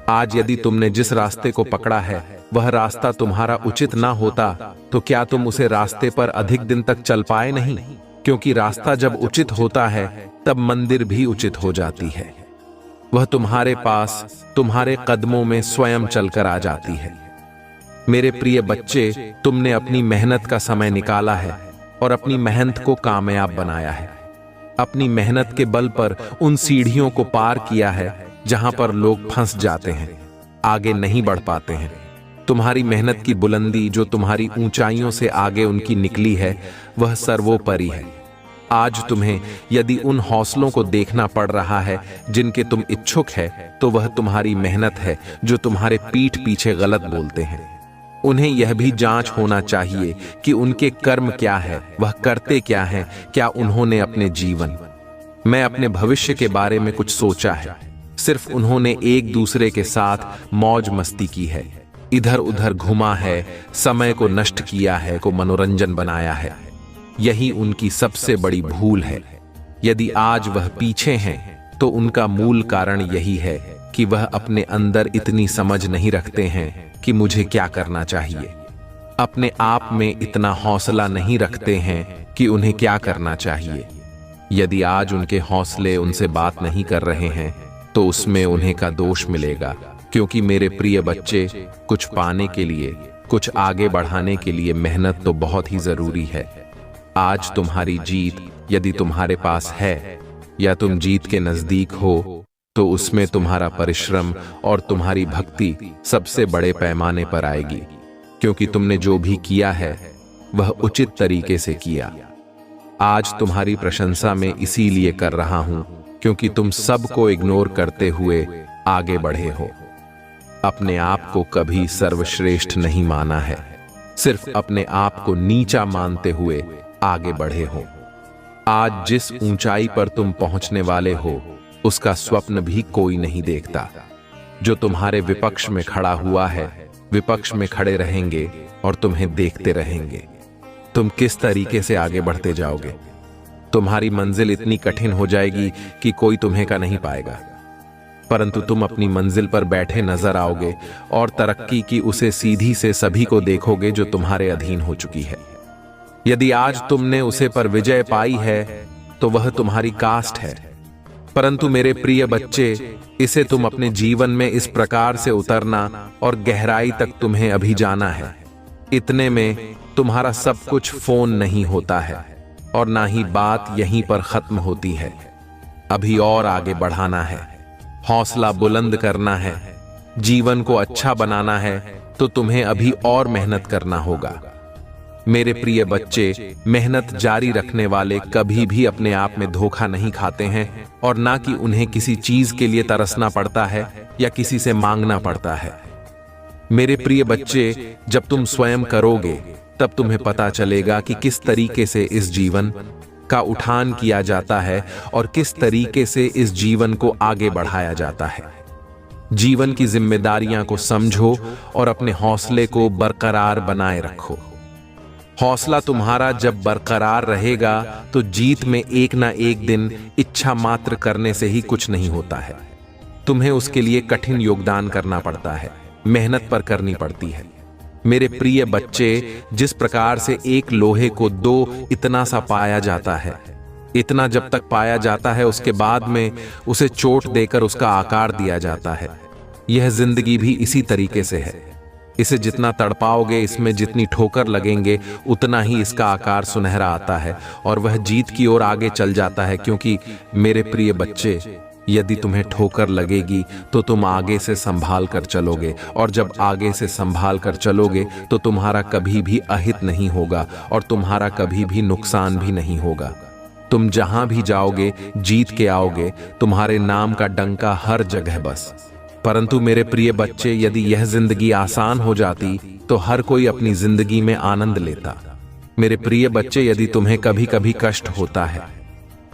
आज यदि तुमने जिस रास्ते को पकड़ा है वह रास्ता तुम्हारा उचित ना होता तो क्या तुम उसे रास्ते पर अधिक दिन तक चल पाए नहीं? क्योंकि रास्ता जब उचित होता है तब मंदिर भी उचित हो जाती है। वह तुम्हारे पास तुम्हारे कदमों में स्वयं चलकर आ जाती है। मेरे प्रिय बच्चे, तुमने अपनी मेहनत का समय निकाला है और अपनी मेहनत को कामयाब बनाया है। अपनी मेहनत के बल पर उन सीढ़ियों को पार किया है जहां पर लोग फंस जाते हैं, आगे नहीं बढ़ पाते हैं। तुम्हारी मेहनत की बुलंदी जो तुम्हारी ऊंचाइयों से आगे उनकी निकली है वह सर्वोपरि है। आज तुम्हें यदि उन हौसलों को देखना पड़ रहा है जिनके तुम इच्छुक है तो वह तुम्हारी मेहनत है जो तुम्हारे पीठ पीछे गलत बोलते हैं। उन्हें यह भी जांच होना चाहिए कि उनके कर्म क्या है, वह करते क्या हैं, क्या उन्होंने अपने जीवन में अपने भविष्य के बारे में कुछ सोचा है। सिर्फ उन्होंने एक दूसरे के साथ मौज मस्ती की है, इधर उधर घुमा है, समय को नष्ट किया है, को मनोरंजन बनाया है। यही उनकी सबसे बड़ी भूल है। यदि आज वह पीछे हैं तो उनका मूल कारण यही है कि वह अपने अंदर इतनी समझ नहीं रखते हैं कि मुझे क्या करना चाहिए, अपने आप में इतना हौसला नहीं रखते हैं कि उन्हें क्या करना चाहिए। यदि आज उनके हौसले उनसे बात नहीं कर रहे हैं तो उसमें उन्हें का दोष मिलेगा, क्योंकि मेरे प्रिय बच्चे, कुछ पाने के लिए, कुछ आगे बढ़ाने के लिए मेहनत तो बहुत ही जरूरी है। आज तुम्हारी जीत यदि तुम्हारे पास है या तुम जीत के नजदीक हो, तो उसमें तुम्हारा परिश्रम और तुम्हारी भक्ति सबसे बड़े पैमाने पर आएगी, क्योंकि तुमने जो भी किया है वह उचित तरीके से किया। आज तुम्हारी प्रशंसा मैं इसीलिए कर रहा हूं क्योंकि तुम सबको इग्नोर करते हुए आगे बढ़े हो। अपने आप को कभी सर्वश्रेष्ठ नहीं माना है, सिर्फ अपने आप को नीचा मानते हुए आगे बढ़े हो। आज जिस ऊंचाई पर तुम पहुंचने वाले हो, उसका स्वप्न भी कोई नहीं देखता। जो तुम्हारे विपक्ष में खड़ा हुआ है, विपक्ष में खड़े रहेंगे और तुम्हें देखते रहेंगे। तुम किस तरीके से आगे बढ़ते जाओगे। तुम्हारी मंजिल इतनी कठिन हो जाएगी कि कोई तुम्हें का नहीं पाएगा, परंतु तुम अपनी मंजिल पर बैठे नजर आओगे और तरक्की की उसे सीधी से सभी को देखोगे जो तुम्हारे अधीन हो चुकी है। यदि आज तुमने उसे पर विजय पाई है तो वह तुम्हारी कास्ट है, परंतु मेरे प्रिय बच्चे, इसे तुम अपने जीवन में इस प्रकार से उतरना और गहराई तक तुम्हें अभी जाना है। इतने में तुम्हारा सब कुछ फोन नहीं होता है और ना ही बात यहीं पर खत्म होती है। अभी और आगे बढ़ाना है, हौसला बुलंद करना है, जीवन को अच्छा बनाना है तो तुम्हें अभी और मेहनत करना होगा। मेरे प्रिय बच्चे, मेहनत जारी रखने वाले कभी भी अपने आप में धोखा नहीं खाते हैं और ना कि उन्हें किसी चीज के लिए तरसना पड़ता है या किसी से मांगना पड़ता है। मेरे प्रिय बच्चे, जब तुम स्वयं करोगे तब तुम्हें पता चलेगा कि किस तरीके से इस जीवन का उठान किया जाता है और किस तरीके से इस जीवन को आगे बढ़ाया जाता है। जीवन की जिम्मेदारियां को समझो और अपने हौसले को बरकरार बनाए रखो। हौसला तुम्हारा जब बरकरार रहेगा तो जीत में एक ना एक दिन इच्छा मात्र करने से ही कुछ नहीं होता है। तुम्हें उसके लिए कठिन योगदान करना पड़ता है, मेहनत पर करनी पड़ती है। मेरे प्रिय बच्चे, जिस प्रकार से एक लोहे को दो इतना सा पाया जाता है, इतना जब तक पाया जाता है उसके बाद में उसे चोट देकर उसका आकार दिया जाता है, यह जिंदगी भी इसी तरीके से है। इसे जितना तड़पाओगे, इसमें जितनी ठोकर लगेंगे, उतना ही इसका आकार सुनहरा आता है और वह जीत की ओर आगे चल जाता है। क्योंकि मेरे प्रिय बच्चे, यदि तुम्हें ठोकर लगेगी तो तुम आगे से संभाल कर चलोगे, और जब आगे से संभाल कर चलोगे तो तुम्हारा कभी भी अहित नहीं होगा और तुम्हारा कभी भी नुकसान भी नहीं होगा। तुम जहां भी जाओगे जीत के आओगे, तुम्हारे नाम का डंका हर जगह बस। परंतु मेरे प्रिय बच्चे, यदि यह जिंदगी आसान हो जाती तो हर कोई अपनी जिंदगी में आनंद लेता। मेरे प्रिय बच्चे, यदि तुम्हें कभी कभी कष्ट होता है,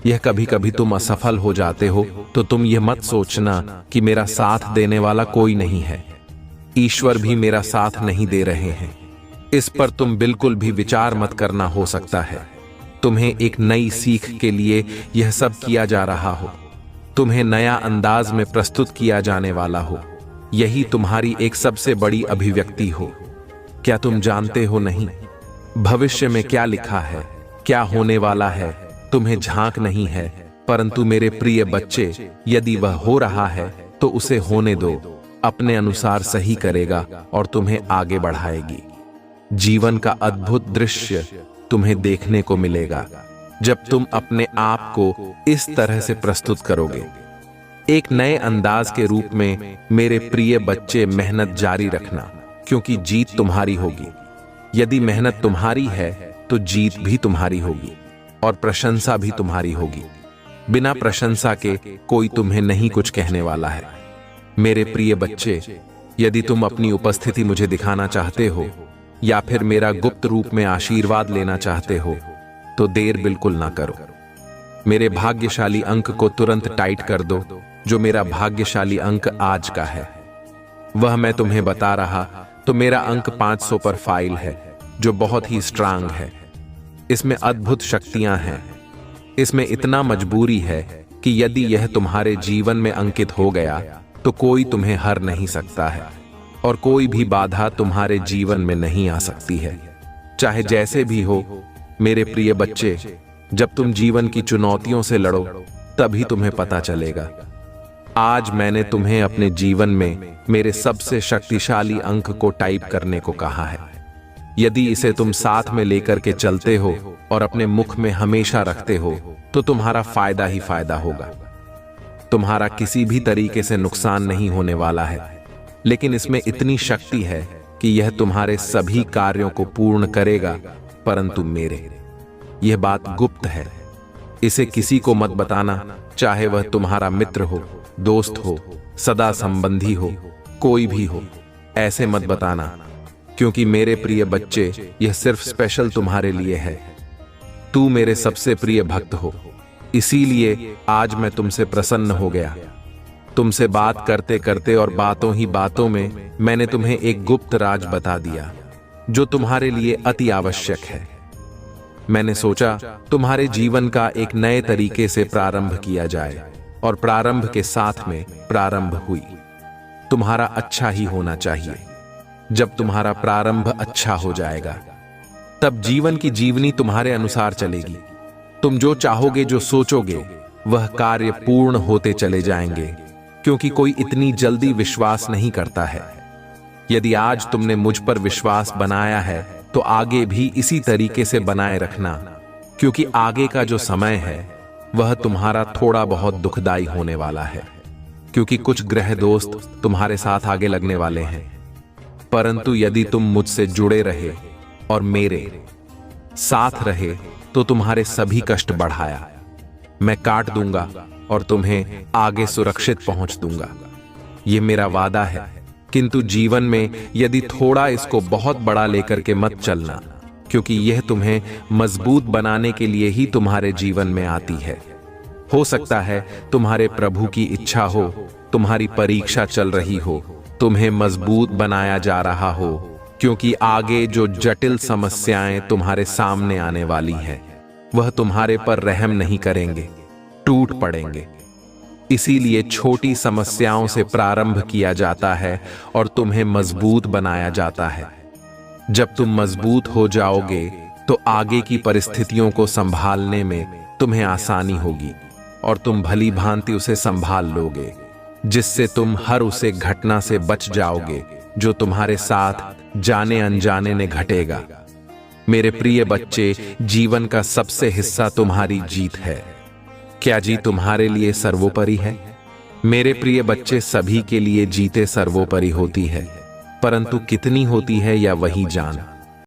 यह कभी कभी तुम असफल हो जाते हो, तो तुम यह मत सोचना कि मेरा साथ देने वाला कोई नहीं है, ईश्वर भी मेरा साथ नहीं दे रहे हैं। इस पर तुम बिल्कुल भी विचार मत करना। हो सकता है तुम्हें एक नई सीख के लिए यह सब किया जा रहा हो, तुम्हें नया अंदाज में प्रस्तुत किया जाने वाला हो। यही तुम्हारी एक सबसे बड़ी अभिव्यक्ति हो। क्या तुम जानते हो नहीं भविष्य में क्या लिखा है, क्या होने वाला है, तुम्हें झांक नहीं है। परंतु मेरे प्रिय बच्चे, यदि वह हो रहा है तो उसे होने दो, अपने अनुसार सही करेगा और तुम्हें आगे बढ़ाएगी। जीवन का अद्भुत दृश्य तुम्हें देखने को मिलेगा जब तुम अपने आप को इस तरह से प्रस्तुत करोगे। एक नए अंदाज के रूप में मेरे प्रिय बच्चे, मेहनत जारी रखना, क्योंकि जीत तुम्हारी होगी। यदि मेहनत तुम्हारी है तो जीत भी तुम्हारी होगी और प्रशंसा भी तुम्हारी होगी। बिना प्रशंसा के कोई तुम्हें नहीं कुछ कहने वाला है। मेरे प्रिय बच्चे, यदि तुम अपनी उपस्थिति मुझे दिखाना चाहते हो या फिर मेरा गुप्त रूप में आशीर्वाद लेना चाहते हो तो देर बिल्कुल ना करो। मेरे भाग्यशाली अंक को तुरंत टाइट कर दो। जो मेरा भाग्यशाली अंक आज का है वह मैं तुम्हें बता रहा, तो मेरा अंक 500 पर फाइल है, जो बहुत ही स्ट्रांग है। इसमें अद्भुत शक्तियां हैं। इसमें इतना मजबूरी है कि यदि यह तुम्हारे जीवन में अंकित हो गया तो कोई तुम्हें हर नहीं सकता है और कोई भी बाधा तुम्हारे जीवन में नहीं आ सकती है, चाहे जैसे भी हो। मेरे प्रिय बच्चे, जब तुम जीवन की चुनौतियों से लड़ो तभी तुम्हें पता चलेगा आज मैंने तुम्हें अपने जीवन में मेरे सबसे शक्तिशाली अंक को टाइप करने को कहा है। यदि इसे तुम साथ में लेकर के चलते हो और अपने मुख में हमेशा रखते हो तो तुम्हारा फायदा ही फायदा होगा। तुम्हारा किसी भी तरीके से नुकसान नहीं होने वाला है, लेकिन इसमें इतनी शक्ति है कि यह तुम्हारे सभी कार्यों को पूर्ण करेगा, परंतु मेरे। यह बात गुप्त है, इसे किसी को मत बताना, चाहे वह तुम्हारा मित्र हो, दोस्त हो, सदा संबंधी हो, कोई भी हो। ऐसे मत बताना, क्योंकि मेरे प्रिय बच्चे, यह सिर्फ स्पेशल तुम्हारे लिए है। तू मेरे सबसे प्रिय भक्त हो, इसीलिए आज मैं तुमसे प्रसन्न हो गया। तुमसे बात करते करते और बातों ही बातों में मैंने तुम्हें एक गुप्त राज बता दिया, जो तुम्हारे लिए अति आवश्यक है। मैंने सोचा तुम्हारे जीवन का एक नए तरीके से प्रारंभ किया जाए, और प्रारंभ के साथ में प्रारंभ हुई। तुम्हारा अच्छा ही होना चाहिए। जब तुम्हारा प्रारंभ अच्छा हो जाएगा, तब जीवन की जीवनी तुम्हारे अनुसार चलेगी। तुम जो चाहोगे, जो सोचोगे, वह कार्य पूर्ण होते चले जाएंगे, क्योंकि कोई इतनी जल्दी विश्वास नहीं करता है। यदि आज तुमने मुझ पर विश्वास बनाया है तो आगे भी इसी तरीके से बनाए रखना, क्योंकि आगे का जो समय है वह तुम्हारा थोड़ा बहुत दुखदाई होने वाला है, क्योंकि कुछ ग्रह दोस्त तुम्हारे साथ आगे लगने वाले हैं। परंतु यदि तुम मुझसे जुड़े रहे और मेरे साथ रहे तो तुम्हारे सभी कष्ट बढ़ाया मैं काट दूंगा और तुम्हें आगे सुरक्षित पहुंच दूंगा। यह मेरा वादा है। किंतु जीवन में यदि थोड़ा इसको बहुत बड़ा लेकर के मत चलना, क्योंकि यह तुम्हें मजबूत बनाने के लिए ही तुम्हारे जीवन में आती है। हो सकता है तुम्हारे प्रभु की इच्छा हो, तुम्हारी परीक्षा चल रही हो, तुम्हें मजबूत बनाया जा रहा हो, क्योंकि आगे जो जटिल समस्याएं तुम्हारे सामने आने वाली हैं, वह तुम्हारे पर रहम नहीं करेंगे, टूट पड़ेंगे। इसीलिए छोटी समस्याओं से प्रारंभ किया जाता है और तुम्हें मजबूत बनाया जाता है। जब तुम मजबूत हो जाओगे तो आगे की परिस्थितियों को संभालने में तुम्हें आसानी होगी और तुम भली भांति उसे संभाल लोगे, जिससे तुम हर उसे घटना से बच जाओगे जो तुम्हारे साथ जाने अनजाने ने घटेगा। मेरे प्रिय बच्चे, जीवन का सबसे हिस्सा तुम्हारी जीत है। क्या जीत तुम्हारे लिए सर्वोपरि है? मेरे प्रिय बच्चे, सभी के लिए जीते सर्वोपरि होती है, परंतु कितनी होती है या वही जान।